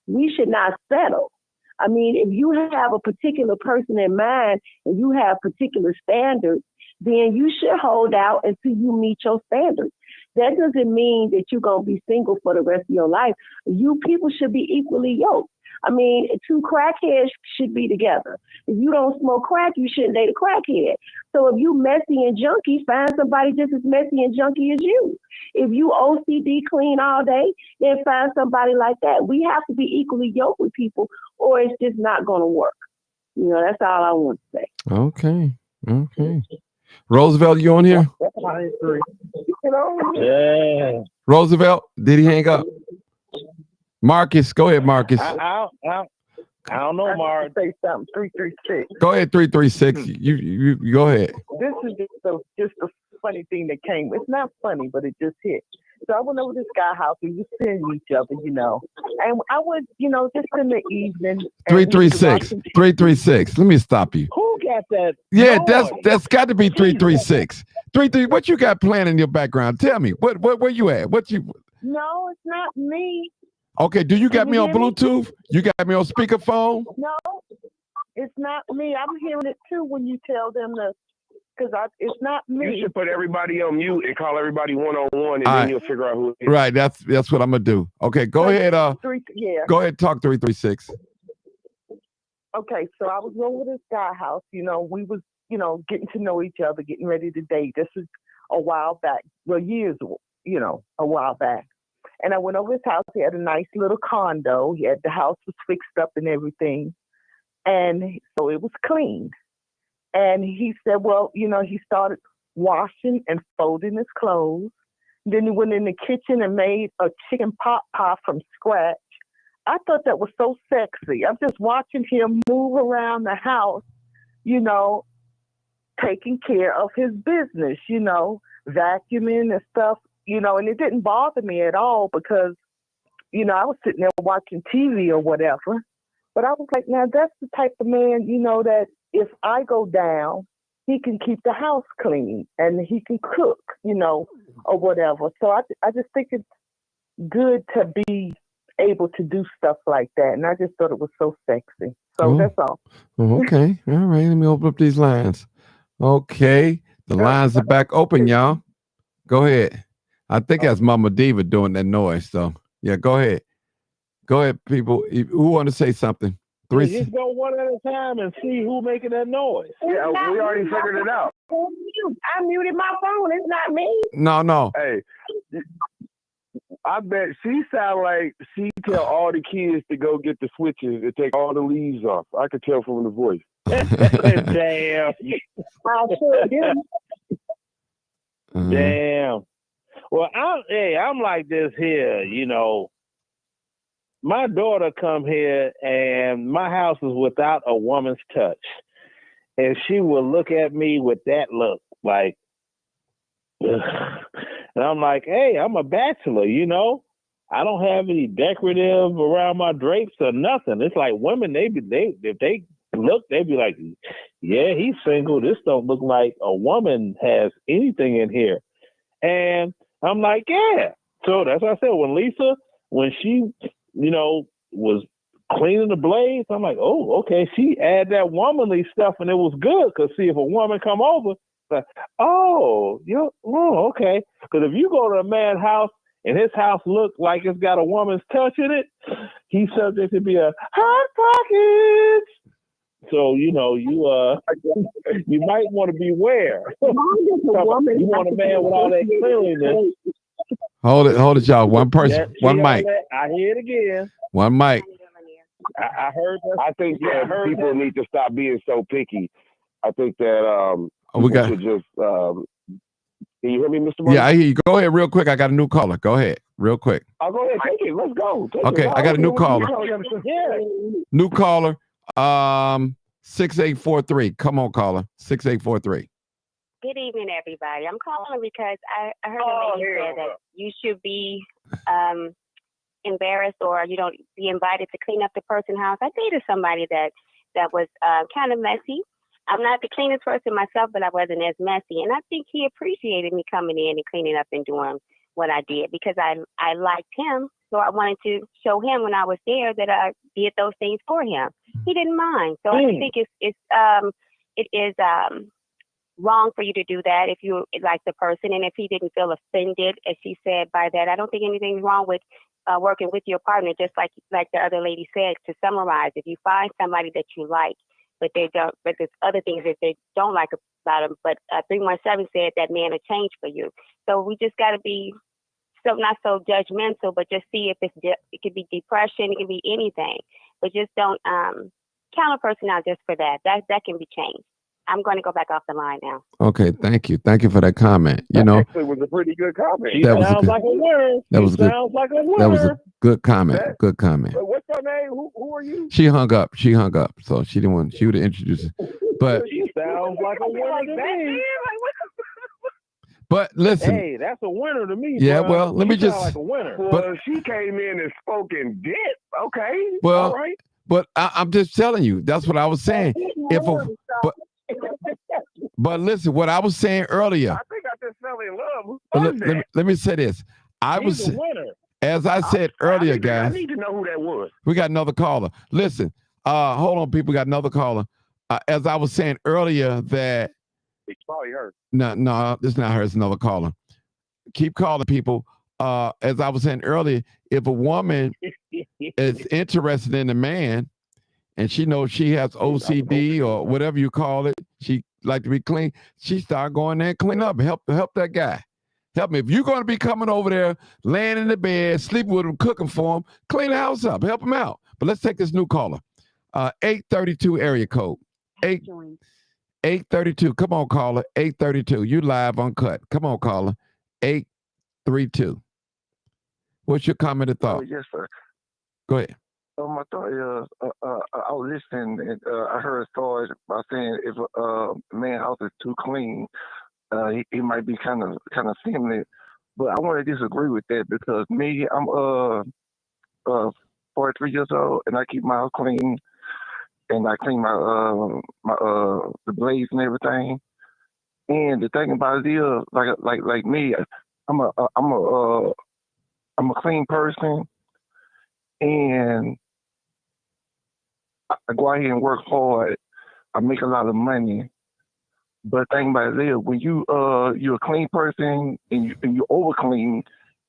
we should not settle. I mean, if you have a particular person in mind and you have particular standards, then you should hold out until you meet your standards. That doesn't mean that you're going to be single for the rest of your life. You people should be equally yoked. I mean, 2 crackheads should be together. If you don't smoke crack, you shouldn't date a crackhead. So if you messy and junky, find somebody just as messy and junky as you. If you OCD clean all day, then find somebody like that. We have to be equally yoked with people, or it's just not going to work. That's all I want to say. Okay. Roosevelt, you on here? I agree. Yeah. Roosevelt, did he hang up? Marcus, go ahead, Marcus. I don't know, Mark. Say something. 336. Go ahead, 336. You go ahead. This is just a funny thing that came. It's not funny, but it just hit. So I went over to this guy's house. We were seeing each other, and I was, just in the evening. 336. 336. Let me stop you. Who got that? Yeah, that's got to be 336. 33. What you got playing in your background? Tell me. Where you at? No, it's not me. Okay, do you got me on Bluetooth? You got me on speakerphone? No, it's not me. I'm hearing it too when you tell them because it's not me. You should put everybody on mute and call everybody one-on-one, and then you'll figure out who it is. Right, that's what I'm gonna do. Okay, go ahead. Go ahead, talk 336. Okay, so I was over this guy's house. We was, getting to know each other, getting ready to date. This is a while back. Well, years, a while back. And I went over his house. He had a nice little condo. The house was fixed up and everything. And so it was clean. And he said, well, he started washing and folding his clothes. Then he went in the kitchen and made a chicken pot pie from scratch. I thought that was so sexy. I'm just watching him move around the house, taking care of his business, vacuuming and stuff, and it didn't bother me at all because, I was sitting there watching TV or whatever. But I was like, now that's the type of man, that if I go down, he can keep the house clean and he can cook, or whatever. So I just think it's good to be able to do stuff like that. And I just thought it was so sexy. So that's all. Okay. All right. Let me open up these lines. Okay. The lines are back open, y'all. Go ahead. I think that's Mama Diva doing that noise. So, yeah, go ahead. Go ahead, people. Who want to say something? Just go one at a time and see who making that noise. Yeah, we already figured it out. I muted my phone. It's not me. No. Hey, I bet she sound like she tell all the kids to go get the switches and take all the leaves off. I could tell from the voice. Damn. Damn. Well, I'm like this here, My daughter come here and my house is without a woman's touch. And she will look at me with that look like, ugh. And I'm like, hey, I'm a bachelor, I don't have any decorative around my drapes or nothing. It's like women, if they look, they be like, yeah, he's single. This don't look like a woman has anything in here. And I'm like, yeah. So that's what I said. When she, was cleaning the blades, I'm like, oh, okay. She add that womanly stuff and it was good. Cause see, if a woman come over, like, okay. Cause if you go to a man's house and his house looks like it's got a woman's touch in it, he's subject to be a hot pockets. So, you might want to beware. You want a man with all that cleanliness. Hold it, y'all. One person, one mic. I hear it again. One mic. I heard that. I think people need to stop being so picky. I think that we got should just. Can you hear me, Mr. Martin? Yeah, I hear you. Go ahead, real quick. I got a new caller. Go ahead, real quick. I'll go ahead. Take it. Let's go. Okay, I got a new caller. Yeah. New caller. 6843. Come on, caller. 6843. Good evening, everybody. I'm calling because I heard a lady say that you should be embarrassed or you don't be invited to clean up the person's house. I dated somebody that was kind of messy. I'm not the cleanest person myself, but I wasn't as messy. And I think he appreciated me coming in and cleaning up and doing what I did because I liked him. So I wanted to show him when I was there that I did those things for him. He didn't mind. So I think it is wrong for you to do that if you like the person. And if he didn't feel offended, as she said, by that, I don't think anything's wrong with working with your partner, just like the other lady said. To summarize, if you find somebody that you like, but there's other things that they don't like about them. But 317 said that man will change for you. So we just got to be not so judgmental, but just see if it could be depression, it can be anything. But just don't count a person out just for that. That can be changed. I'm going to go back off the line now. Okay, thank you. Thank you for that comment. That actually was a pretty good comment. That was sounds like a winner. That was good. Sounds like a winner. That was a good comment. Good comment. What's your name? Who are you? She hung up. So she didn't want. She would have introduced it. But she sounds like a winner to me. But listen. Hey, that's a winner to me. Yeah. Bro. Well, let me just. Like a winner. Well, she came in and spoke in dip. Okay. Well, all right. But I'm just telling you. That's what I was saying. But listen, what I was saying earlier. I think I just fell in love. Let me say this. As I said earlier, guys. I need to know who that was. We got another caller. Listen, hold on, people. We got another caller. As I was saying earlier, that it's probably her. No, it's not her. It's another caller. Keep calling, people. As I was saying earlier, if a woman is interested in a man, and she knows she has OCD or whatever you call it, she like to be clean. She started going there and clean up, help that guy. Help me. If you're going to be coming over there, laying in the bed, sleeping with him, cooking for him, clean the house up, help him out. But let's take this new caller. 832 area code. 832. Come on, caller. 832. You live uncut. Come on, caller. 832. What's your comment or thought? Oh, yes, sir. Go ahead. My thought is, I was listening, and I heard a story by saying if a man's house is too clean, he might be kind of feminine. But I want to disagree with that because me, I'm 43 years old, and I keep my house clean, and I clean my the blades and everything. And the thing about it is, like me, I'm a clean person, and I go out here and work hard. I make a lot of money. But the thing about it is, when you're a clean person and you over clean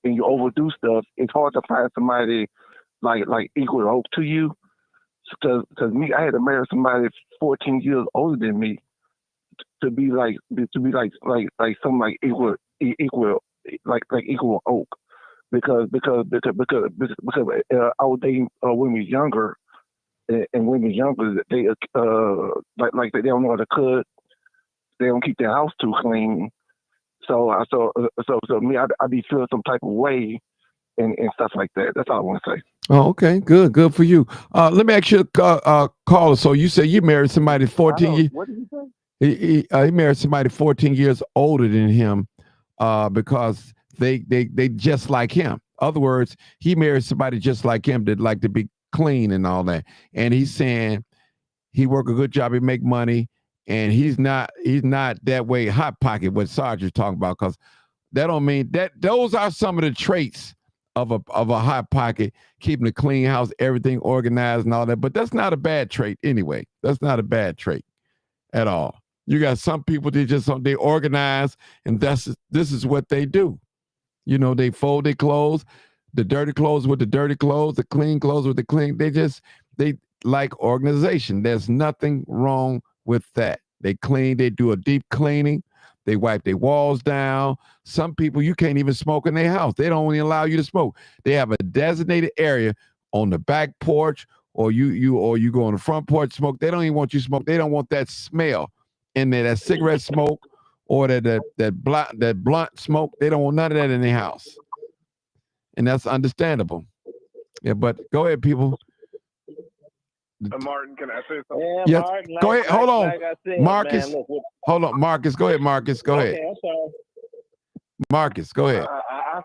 and you overdo stuff, it's hard to find somebody like equal to you. Because me, I had to marry somebody 14 years older than me to be like something like equal oak. Because I was dating women younger, and women younger, they they don't know how to cook. They don't keep their house too clean. So me, I be feeling some type of way and stuff like that. That's all I want to say. Oh, okay. Good for you. Let me ask you a caller. So you say you married somebody 14 years. What did you say? He married somebody 14 years older than him because they just like him. Other words, he married somebody just like him that like to be clean and all that. And he's saying he work a good job, he make money, and he's not that way hot pocket what Sarge is talking about, because that don't mean that those are some of the traits of a hot pocket, keeping a clean house, everything organized and all that. But that's not a bad trait anyway. That's not a bad trait at all. You got some people they organize, and this is what they do. You know, they fold their clothes, the dirty clothes with the dirty clothes, the clean clothes with the clean. They like organization. There's nothing wrong with that. They clean, they do a deep cleaning, they wipe their walls down. Some people, you can't even smoke in their house. They don't even allow you to smoke. They have a designated area on the back porch, or you go on the front porch smoke. They don't even want you to smoke. They don't want that smell in there, that cigarette smoke or that blunt smoke. They don't want none of that in their house. And that's understandable. Yeah, but go ahead, people. Martin, can I say something? Yeah, Yes. Martin, Go ahead. Hold on. like I said, Marcus. man, look, Hold on, Marcus. Go ahead, Marcus. Go ahead. okay, I'm sorry. Marcus, go ahead. I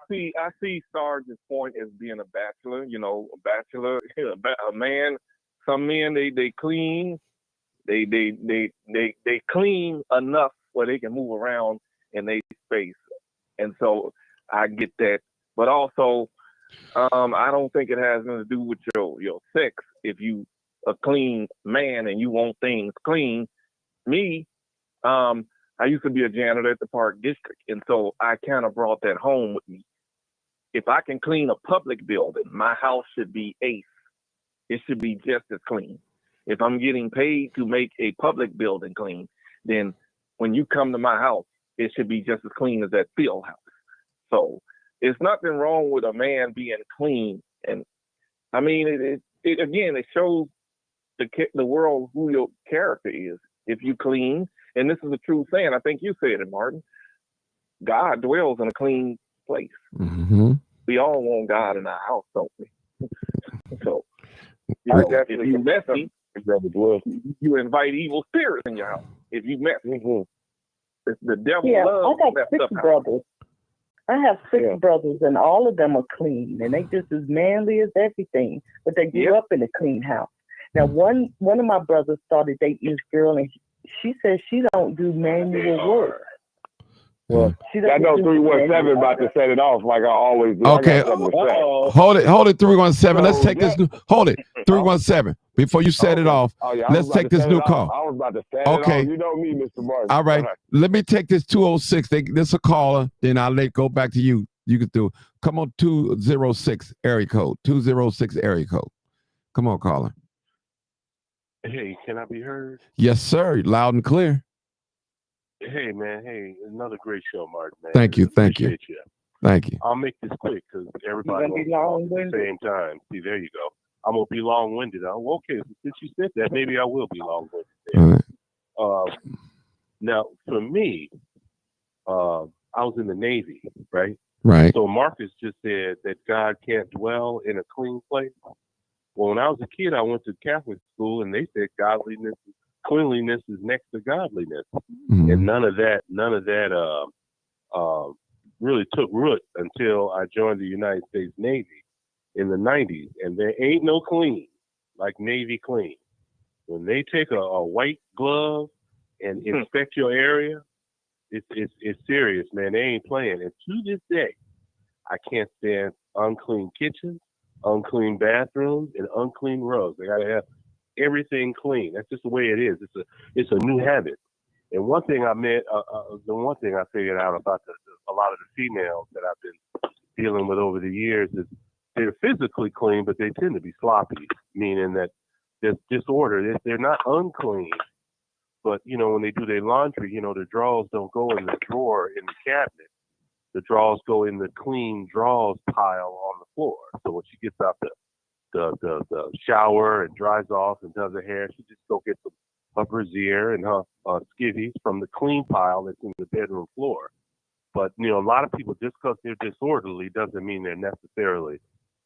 see Sarge's point as being a bachelor. You know, a bachelor, a man. Some men they clean, they clean enough where they can move around in their space, and so I get that. But also, I don't think it has nothing to do with your sex. If you a clean man and you want things clean, me, I used to be a janitor at the Park District, and so I kind of brought that home with me. If I can clean a public building, my house should be ace. It should be just as clean. If I'm getting paid to make a public building clean, then when you come to my house, it should be just as clean as that field house. So it's nothing wrong with a man being clean. And I mean, it again, it shows the world who your character is. If you clean, and this is a true saying, I think you said it, Martin, God dwells in a clean place. Mm-hmm. We all want God in our house, don't we? So if you messy, you invite evil spirits in your house. If you messy, the devil loves I got messed 6 up house. brothers. I have 6 brothers, and all of them are clean, and they just as manly as everything. But they grew up in a clean house. Now, one of my brothers started dating this girl, and she says she don't do manual work. Well, I know 317 about to set it off like I always do. Okay. I got something to say. Hold it, 317. Let's take this. Hold it, 317. Before you set it off, let's take this new call. I was about to set it off. You know me, Mr. Martin. All right. Let me take this 206. This a caller. Then I'll go back to you. You can do. Come on, 206 area code. 206 area code. Come on, caller. Hey, can I be heard? Yes, sir. Loud and clear. Hey, man. Hey, another great show, Martin, man. Thank you. Thank you. Appreciate you. Thank you. I'll make this quick because everybody gonna won't be talk at the long-winded? same time. See, there you go. I'm going to be long-winded. Oh, okay, since you said that, maybe I will be long-winded. All right. Now, for me, I was in the Navy, right? Right. So Marcus just said that God can't dwell in a clean place. Well, when I was a kid, I went to Catholic school, and they said cleanliness is next to godliness, and none of that really took root until I joined the United States Navy in the 90s, and there ain't no clean like Navy clean. When they take a white glove and inspect your area, it's serious, man. They ain't playing. And to this day, I can't stand unclean kitchens, unclean bathrooms, and unclean rugs. They gotta have everything clean. That's just the way it is. It's a new habit. And one thing the one thing I figured out about a lot of the females that I've been dealing with over the years is they're physically clean, but they tend to be sloppy, meaning that there's disorder. They're not unclean, but when they do their laundry, the drawers don't go in the drawer in the cabinet. The drawers go in the clean drawers pile on the floor. So when she gets out the shower and dries off and does her hair, she just go get her brassiere and her skivvies from the clean pile that's in the bedroom floor. But a lot of people, just because they're disorderly doesn't mean they're necessarily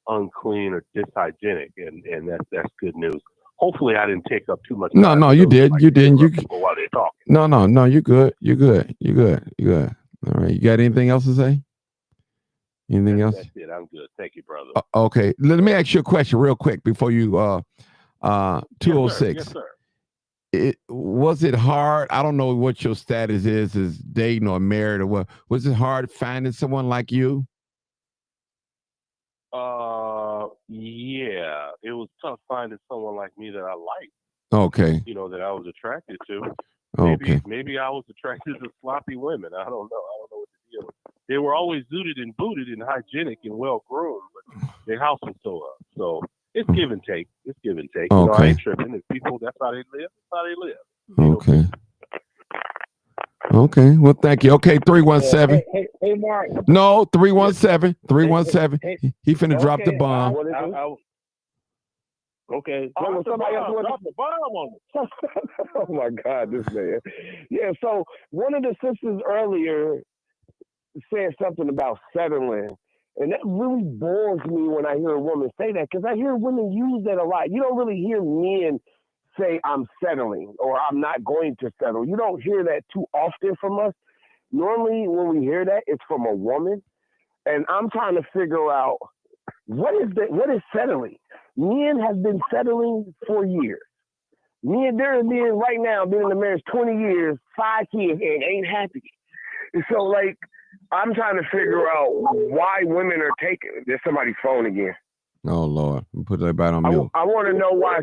unclean or dyshygienic, and that's good news. Hopefully, I didn't take up too much time. No, you did. You didn't. While they're talking. No. You're good. You're good. All right. You got anything else to say? Anything else? That's it. I'm good. Thank you, brother. Okay. Let me ask you a question real quick before you 206. Yes, sir. Was it hard? I don't know what your status is dating or married or what. Was it hard finding someone like you? Yeah. It was tough finding someone like me that I liked. Okay. That I was attracted to. Okay. Maybe I was attracted to sloppy women. I don't know. I don't know what the deal was. They were always zooted and booted and hygienic and well groomed, but their house was so up. So it's give and take. It's give and take. Okay. I ain't tripping. If people, that's how they live. That's how they live. Okay. Okay. Well, thank you. Okay, 317. Hey, Mark. No, 317. 317. He finna drop the bomb. Okay. Somebody else Drop the bomb on it. Oh my God, this man. Yeah, so one of the sisters earlier said something about settling, and that really bores me when I hear a woman say that, because I hear women use that a lot. You don't really hear men say I'm settling or I'm not going to settle. You don't hear that too often from us. Normally when we hear that, it's from a woman, and I'm trying to figure out what is settling. Men have been settling for years. There are men right now been in the marriage 20 years, 5 kids, and ain't happy. So I'm trying to figure out why women are taking it. There's somebody's phone again. Oh Lord, put everybody on mute. I want to know why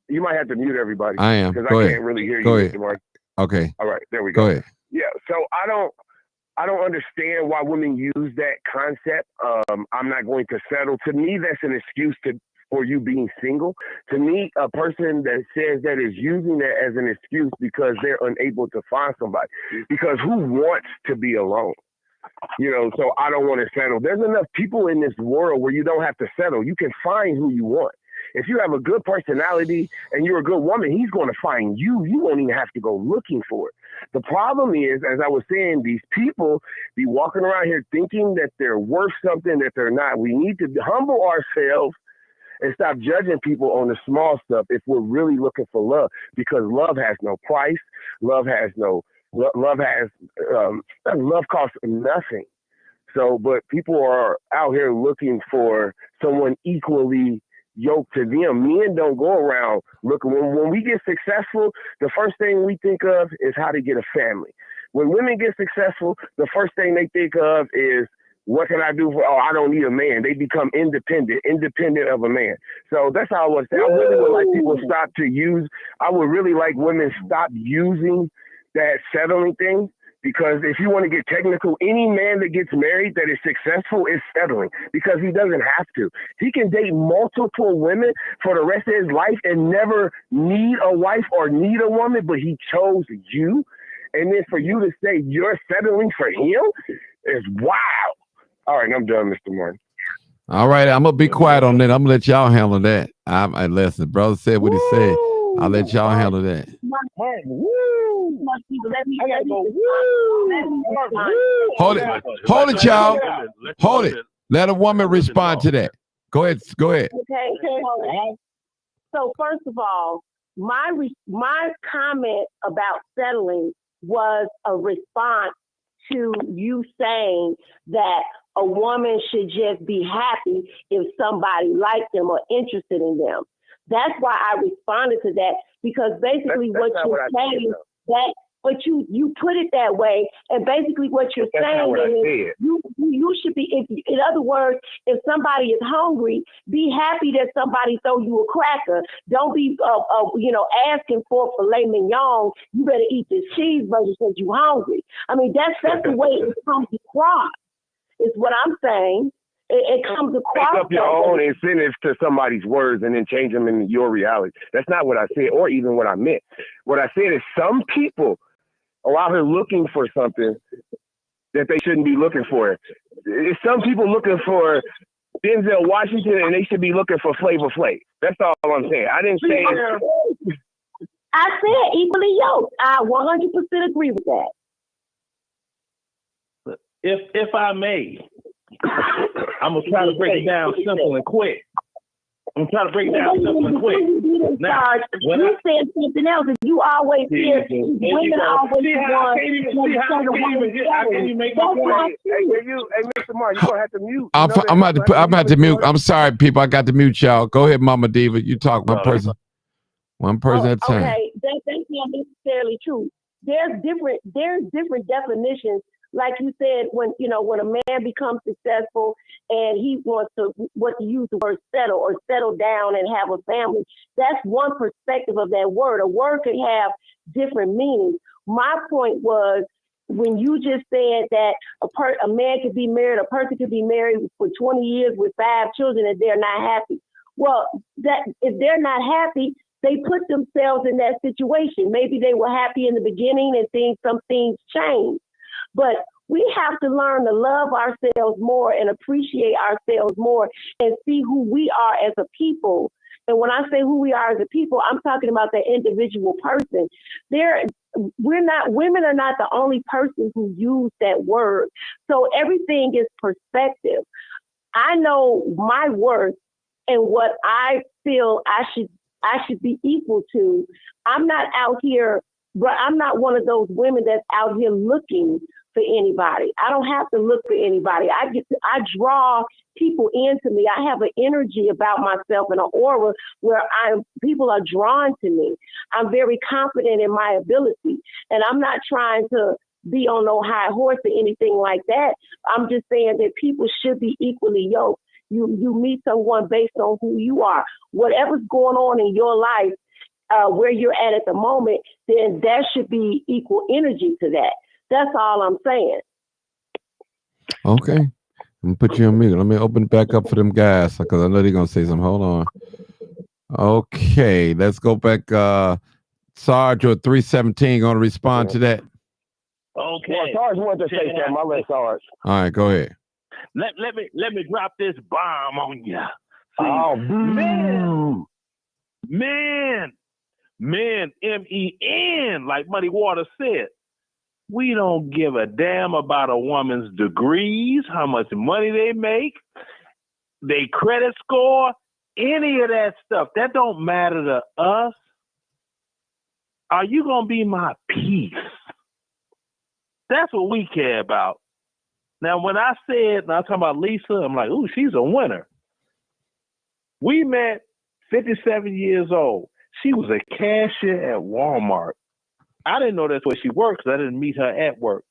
you might have to mute everybody. I am. Because Go I ahead. can't really hear Go you ahead. anymore. Okay. All right, there we go. Go ahead. Yeah, so I don't understand why women use that concept. I'm not going to settle. To me, that's an excuse for you being single. To me, a person that says that is using that as an excuse because they're unable to find somebody. Because who wants to be alone? So I don't want to settle. There's enough people in this world where you don't have to settle. You can find who you want. If you have a good personality and you're a good woman, he's going to find you. You won't even have to go looking for it. The problem is, as I was saying, these people be walking around here thinking that they're worth something that they're not. We need to humble ourselves and stop judging people on the small stuff if we're really looking for love, because love has no price. Love costs nothing. So, but people are out here looking for someone equally yoked to them. Men don't go around looking. When we get successful, the first thing we think of is how to get a family. When women get successful, the first thing they think of is, what can I do I don't need a man. They become independent of a man. So that's how I would say. I really would like people I would really like women stop using that settling thing, because if you want to get technical, any man that gets married that is successful is settling, because he doesn't have to. He can date multiple women for the rest of his life and never need a wife or need a woman, but he chose you. and then for you to say you're settling for him is wild. All right, I'm done, Mr. Martin. All right, I'm gonna be quiet on that. I'm gonna let y'all handle that. I listen. Brother said what he said. I'll let y'all handle that. I gotta go. Hold it, y'all. Hold it. Let a woman respond to that. Go ahead. Okay. So first of all, my comment about settling was a response to you saying that a woman should just be happy if somebody likes them or interested in them. That's why I responded to that, because basically what you're saying that, but you put it that way, and basically what you're saying is you should be. In other words, if somebody is hungry, be happy that somebody throw you a cracker. Don't be asking for filet mignon. You better eat this cheeseburger because you hungry. I mean that's the way it comes across. Is what I'm saying. It comes across. Make up your own incentives to somebody's words and then change them into your reality. That's not what I said, or even what I meant. What I said is some people are out here looking for something that they shouldn't be looking for. It's some people looking for Denzel Washington, and they should be looking for Flavor Flav. That's all I'm saying. I didn't say. I said equally yoked. I 100% agree with that. If I may, I'm gonna try to break it down simple and quick. Now, you said something else, and you always hear women always I can't even make my point. Hey, Mr. Martin, you gonna have to mute. I'm about to mute. I'm sorry, people. I got to mute y'all. Go ahead, Mama Diva. You talk one person at a time. Okay, that's not necessarily true. There's different definitions. Like you said, when a man becomes successful and he wants to use the word settle or settle down and have a family, that's one perspective of that word. A word could have different meanings. My point was when you just said that a man could be married, a person could be married for 20 years with 5 children and they're not happy. Well, that if they're not happy, they put themselves in that situation. Maybe they were happy in the beginning and some things changed. But we have to learn to love ourselves more and appreciate ourselves more and see who we are as a people. And when I say who we are as a people, I'm talking about the individual person. Women are not the only person who use that word. So everything is perspective. I know my worth and what I feel I should be equal to. I'm not out here, but I'm not one of those women that's out here looking for anybody. I don't have to look for anybody. I draw people into me. I have an energy about myself and an aura where people are drawn to me. I'm very confident in my ability, and I'm not trying to be on no high horse or anything like that. I'm just saying that people should be equally yoked. You meet someone based on who you are. Whatever's going on in your life, where you're at the moment, then there should be equal energy to that. That's all I'm saying. Okay. I'm going to put you on mute. Let me open it back up for them guys because I know they're going to say something. Hold on. Okay. Let's go back. Sarge or 317 going to respond to that. Okay. Well, Sarge wanted to say something. I'll let Sarge. All right. Go ahead. Let me drop this bomb on you. Oh, men, MEN, like Muddy Water said. We don't give a damn about a woman's degrees, how much money they make, their credit score, any of that stuff. That don't matter to us. Are you going to be my peace? That's what we care about. Now, when I said, I'm talking about Lisa, I'm like, ooh, she's a winner. We met 57 years old. She was a cashier at Walmart. I didn't know that's where she worked because I didn't meet her at work.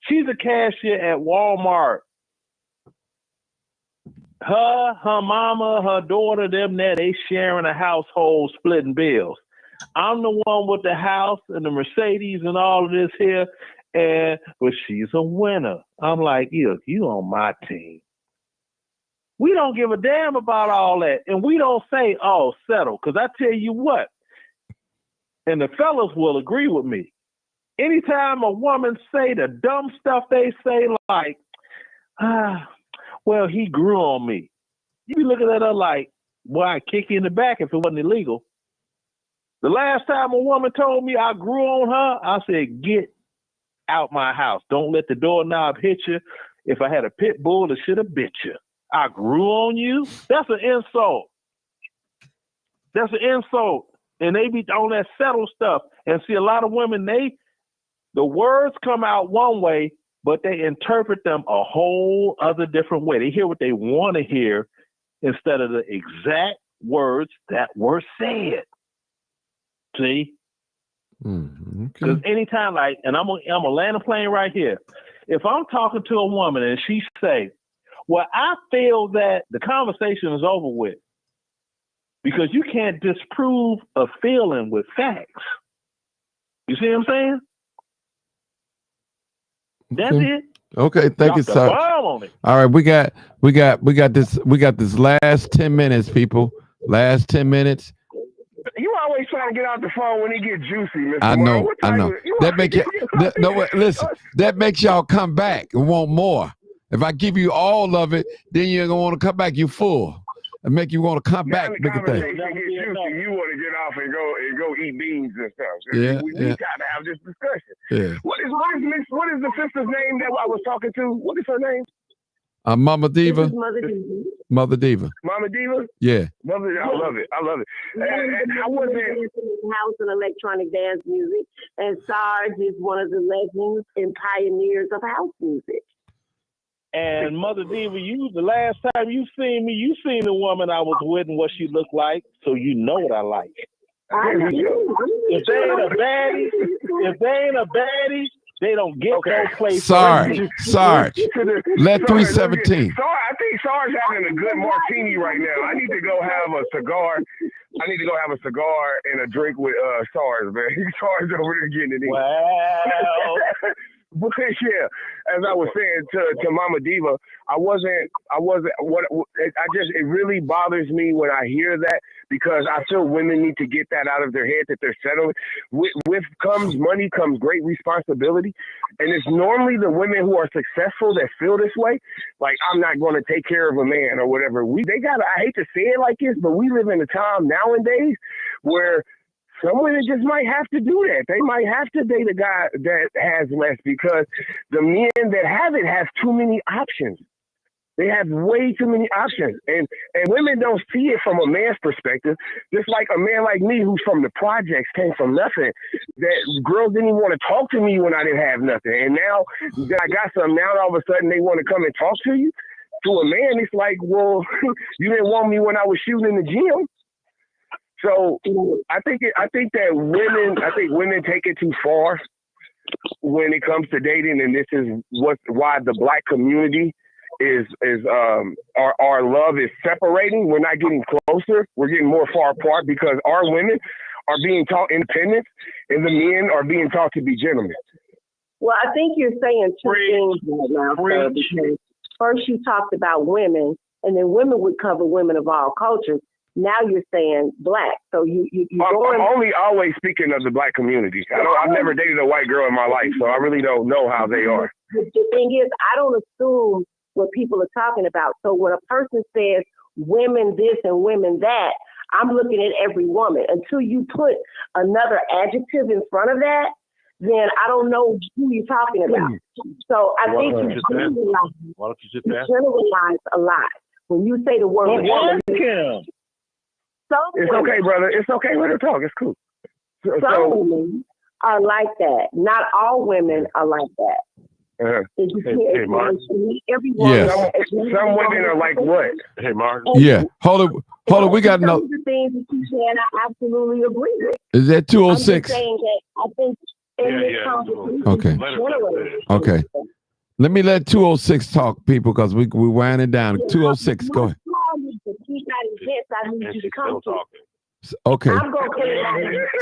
She's a cashier at Walmart. Her mama, her daughter, them there, they sharing a household, splitting bills. I'm the one with the house and the Mercedes and all of this here, but she's a winner. I'm like, you on my team. We don't give a damn about all that. And we don't say, oh, settle. Because I tell you what, and the fellas will agree with me. anytime a woman say the dumb stuff they say, like, well, he grew on me. You be looking at her like, boy, I'd kick you in the back if it wasn't illegal. The last time a woman told me I grew on her, I said, get out my house. Don't let the doorknob hit you. If I had a pit bull, it should have bit you. I grew on you? That's an insult. That's an insult. And they be on that settle stuff. And see, a lot of women, the words come out one way, but they interpret them a whole other different way. They hear what they want to hear instead of the exact words that were said. See? Because anytime, like, and I'm gonna land a plane right here. If I'm talking to a woman and she say, well, I feel that the conversation is over with because you can't disprove a feeling with facts. You see what I'm saying? That's it. Okay, thank you, sir. All right, we got this last 10 minutes, people. Last 10 minutes. You always trying to get out the phone when it get juicy, Mr. I know, Moore. I know. That make you listen. That makes y'all come back and want more. If I give you all of it, then you're gonna want to come back. You full. And make you want to come back. The conversation get juicy. You want to get off and go eat beans and stuff. Yeah, we got to have this discussion. Yeah. What is the sister's name that I was talking to? What is her name? Mama Diva. Mother Diva. Mama Diva? Yeah. Mother, I love it. And I wasn't house and electronic dance music, and Sarge is one of the legends and pioneers of house music. And Mother Diva, the last time you seen me, you seen the woman I was with and what she looked like, so you know what I like. If they ain't a baddie, they don't get those places. Sarge. Let 317. I think Sarge having a good martini right now. I need to go have a cigar. And a drink with Sarge, man. Sarge over there getting it in. Wow. But yeah, as I was saying to Mama Diva, it really bothers me when I hear that, because I feel women need to get that out of their head that they're settling. With comes money, comes great responsibility. And it's normally the women who are successful that feel this way. Like, I'm not going to take care of a man or whatever. I hate to say it like this, but we live in a time nowadays where some women just might have to do that. They might have to date a guy that has less, because the men that have it have too many options. They have way too many options. And women don't see it from a man's perspective. Just like a man like me, who's from the projects, came from nothing, that girls didn't even want to talk to me when I didn't have nothing. And now that I got something, now all of a sudden they want to come and talk to you. To a man, it's like, well, you didn't want me when I was shooting in the gym. So I think women take it too far when it comes to dating, and this is why the Black community is our love is separating. We're not getting closer. We're getting more far apart, because our women are being taught independence and the men are being taught to be gentlemen. Well, I think you're saying two things right now, sir, because first you talked about women, and then women would cover women of all cultures. Now you're saying Black, so I'm only always speaking of the Black community. I've never dated a white girl in my life, so I really don't know how they are. The thing is, I don't assume what people are talking about. So when a person says women this and women that, I'm looking at every woman. Until you put another adjective in front of that, then I don't know who you're talking about. So I think you generalize a lot. When you say the word woman, it's okay, brother. It's okay. Let her talk. It's cool. Some women are like that. Not all women are like that. Hey, Mark. Yes. Some women are like what? Hey, Mark. Yeah. Hold on. We got no. The things that you said, I absolutely agree with. Is that 206? I'm saying that I think in this conversation, Okay. Let me let 206 talk, people, because we winding down. 206, go ahead. Okay.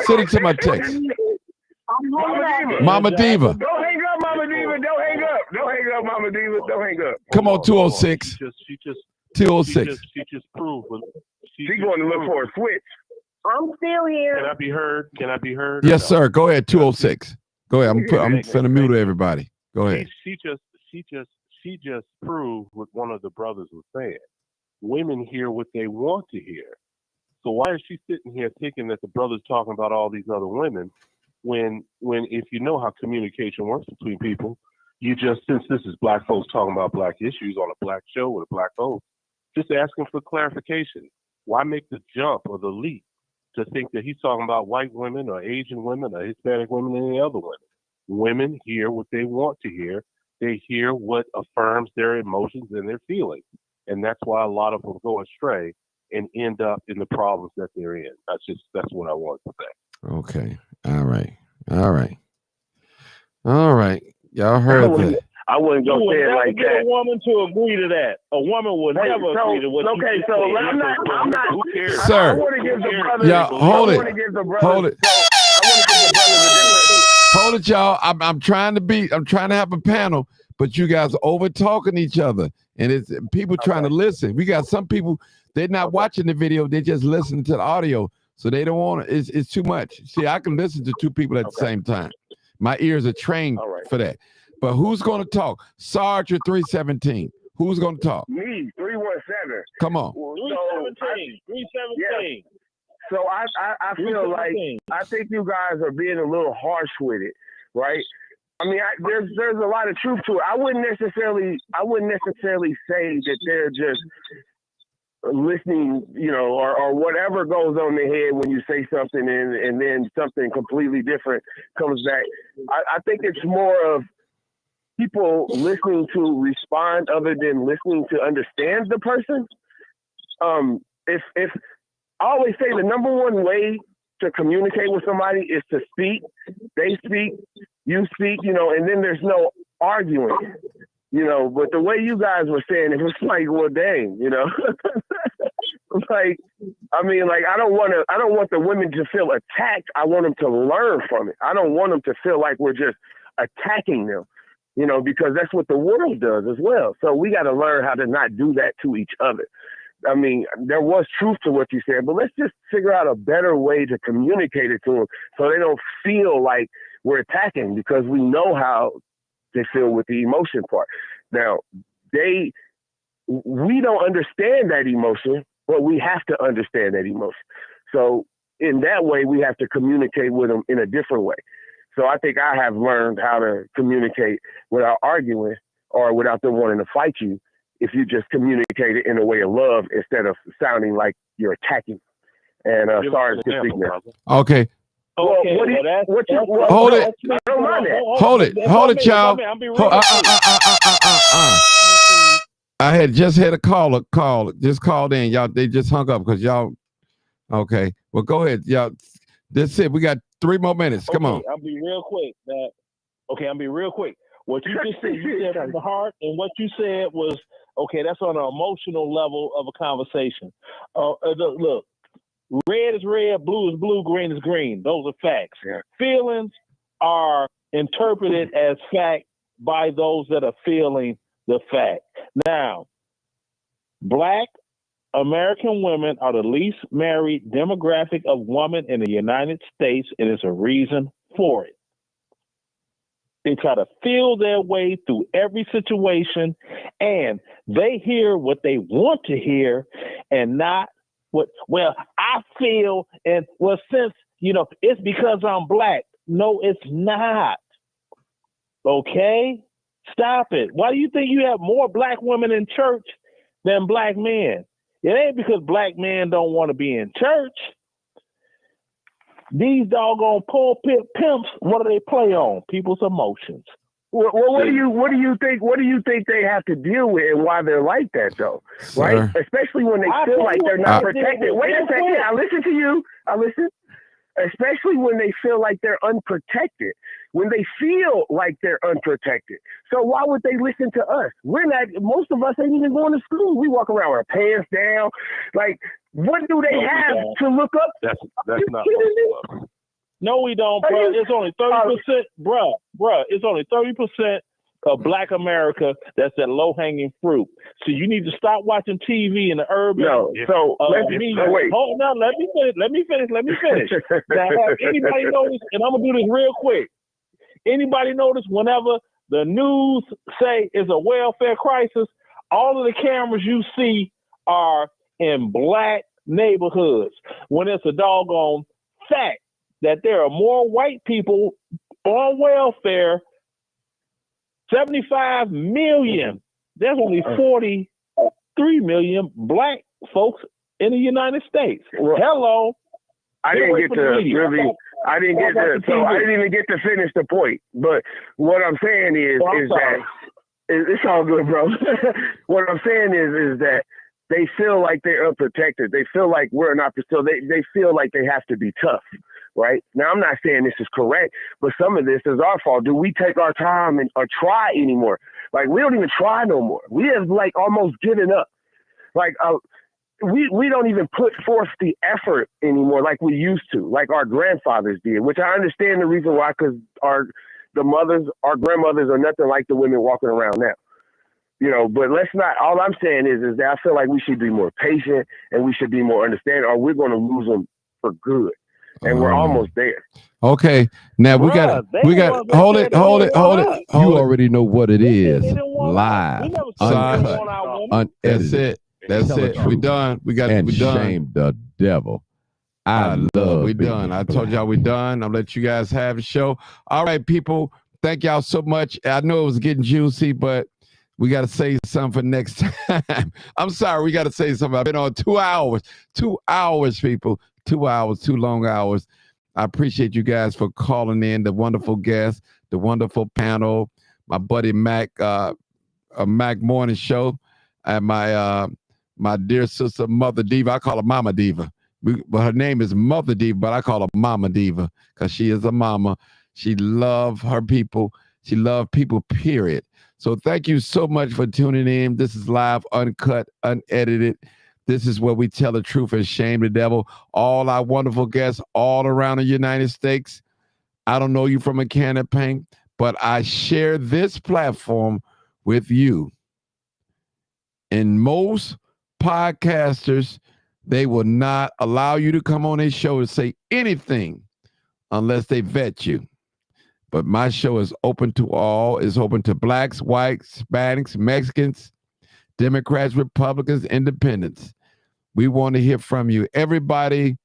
Send it to my text. Mama Diva. Don't hang up, Mama Diva. Don't hang up. Don't hang up, Mama Diva. Don't hang up. Come on, 206. 206. She just proved. She's going to look for a switch. I'm still here. Can I be heard? Yes, sir. Go ahead, 206. Go ahead. I'm finna mute everybody. Go ahead. She just proved what one of the brothers was saying. Women hear what they want to hear. So why is she sitting here thinking that the brother's talking about all these other women when if you know how communication works between people, you just, since this is black folks talking about black issues on a black show with a black host, just asking for clarification. Why make the jump or the leap to think that he's talking about white women or Asian women or Hispanic women or any other women? Women hear what they want to hear. They hear what affirms their emotions and their feelings. And that's why a lot of them go astray and end up in the problems that they're in. That's what I want to say. Okay. All right. Y'all heard that. I wouldn't go say it like that. A woman to agree to that. A woman would never agree to what you just said. I'm not. Who cares? Sir. I want to give the brothers. Yeah, hold it. I want to give the brothers. Hold it. I want to give the brothers a different. Hold it, y'all. I'm trying to have a panel, but you guys are over talking each other, and it's people trying to listen. We got some people, they're not watching the video, they're just listening to the audio, so they don't want to. It's too much. See, I can listen to two people at the same time. My ears are trained for that. But who's going to talk? Sarge or 317? Who's going to talk? Me, 317. Come on. 317. 317. So I feel like I think you guys are being a little harsh with it, right? I mean, there's a lot of truth to it. I wouldn't necessarily say that they're just listening, or whatever goes on their head when you say something and then something completely different comes back. I think it's more of people listening to respond other than listening to understand the person. If I always say the number one way to communicate with somebody is to speak. They speak, you speak, and then there's no arguing, but the way you guys were saying it was like, well, dang, like, I don't want the women to feel attacked. I want them to learn from it. I don't want them to feel like we're just attacking them, because that's what the world does as well. So we got to learn how to not do that to each other. I mean, there was truth to what you said, but let's just figure out a better way to communicate it to them so they don't feel like we're attacking, because we know how they feel with the emotion part. Now, we don't understand that emotion, but we have to understand that emotion. So in that way, we have to communicate with them in a different way. So I think I have learned how to communicate without arguing or without them wanting to fight you, if you just communicate it in a way of love instead of sounding like you're attacking. And sorry to speak now. Okay. Well, hold it. I don't mind that. Hold it, y'all. I had just had a call, just called in. Y'all, they just hung up because y'all. Okay. Well, go ahead, y'all. That's it. We got 3 more minutes. Come on. I'll be real quick. I'll be real quick. What you just said, you said from the heart, and what you said was, okay, that's on an emotional level of a conversation. Look, red is red, blue is blue, green is green. Those are facts. Yeah. Feelings are interpreted as fact by those that are feeling the fact. Now, Black American women are the least married demographic of women in the United States, and there's a reason for it. They try to feel their way through every situation, and they hear what they want to hear and not what, well, I feel, and well, since, it's because I'm Black. No, it's not. Okay? Stop it. Why do you think you have more Black women in church than Black men? It ain't because Black men don't want to be in church. These doggone pulpit pimps, what do they play on? People's emotions. Well, what do you think they have to deal with, and why they're like that though? Right? Especially when they feel like they're not protected. Wait a second. I listen to you. Especially when they feel like they're unprotected. When they feel like they're unprotected. So why would they listen to us? Most of us ain't even going to school. We walk around with our pants down. Like, what do they have to look up? That's not what. No, we don't, bro. It's only 30%, bro. It's only 30% of Black America that's that low-hanging fruit. So you need to stop watching TV in the urban. No, so wait. Hold on, let me finish. Now, have anybody noticed? And I'm gonna do this real quick. Anybody notice whenever the news say it's a welfare crisis, all of the cameras you see are in black neighborhoods, when it's a doggone fact that there are more white people on welfare, 75 million. There's only 43 million black folks in the United States. Hello. I didn't get to I didn't even get to finish the point. But what I'm saying is that it's all good, bro. What I'm saying is that they feel like they're unprotected. They feel like we're not, so they feel like they have to be tough, right? Now, I'm not saying this is correct, but some of this is our fault. Do we take our time or try anymore? Like, we don't even try no more. We have, like, almost given up. Like, we don't even put forth the effort anymore like we used to, like our grandfathers did, which I understand the reason why, because our grandmothers are nothing like the women walking around now. You know, but let's not, all I'm saying is that I feel like we should be more patient and we should be more understanding, or we're going to lose them for good. And we're almost there. Okay. Now we got hold it. You already know what it is. Live, uncut, unedited. That's it. We done. We done. Shame the devil. I love. We done. I told y'all we done. I'll let you guys have the show. All right, people. Thank y'all so much. I know it was getting juicy, but we got to say something for next time. I'm sorry. We got to say something. I've been on 2 hours. 2 hours, people. 2 hours. 2 long hours. I appreciate you guys for calling in, the wonderful guests, the wonderful panel, my buddy Mac, a Mac Morning Show, and my dear sister Mother Diva. I call her Mama Diva. But her name is Mother Diva, but I call her Mama Diva because she is a mama. She loves her people. She loves people, period. So thank you so much for tuning in. This is live, uncut, unedited. This is where we tell the truth and shame the devil. All our wonderful guests all around the United States. I don't know you from a can of paint, but I share this platform with you. And most podcasters, they will not allow you to come on their show and say anything unless they vet you. But my show is open to all. It's open to blacks, whites, Hispanics, Mexicans, Democrats, Republicans, independents. We want to hear from you. Everybody's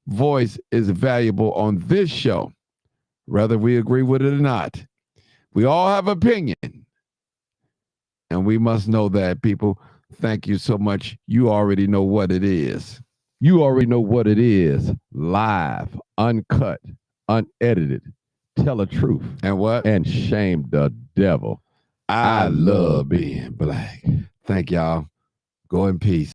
voice is valuable on this show, whether we agree with it or not. We all have opinion. And we must know that, people. Thank you so much. You already know what it is. You already know what it is. Live, uncut, unedited. Tell the truth. And what? And shame the devil. I love being black. Thank y'all. Go in peace.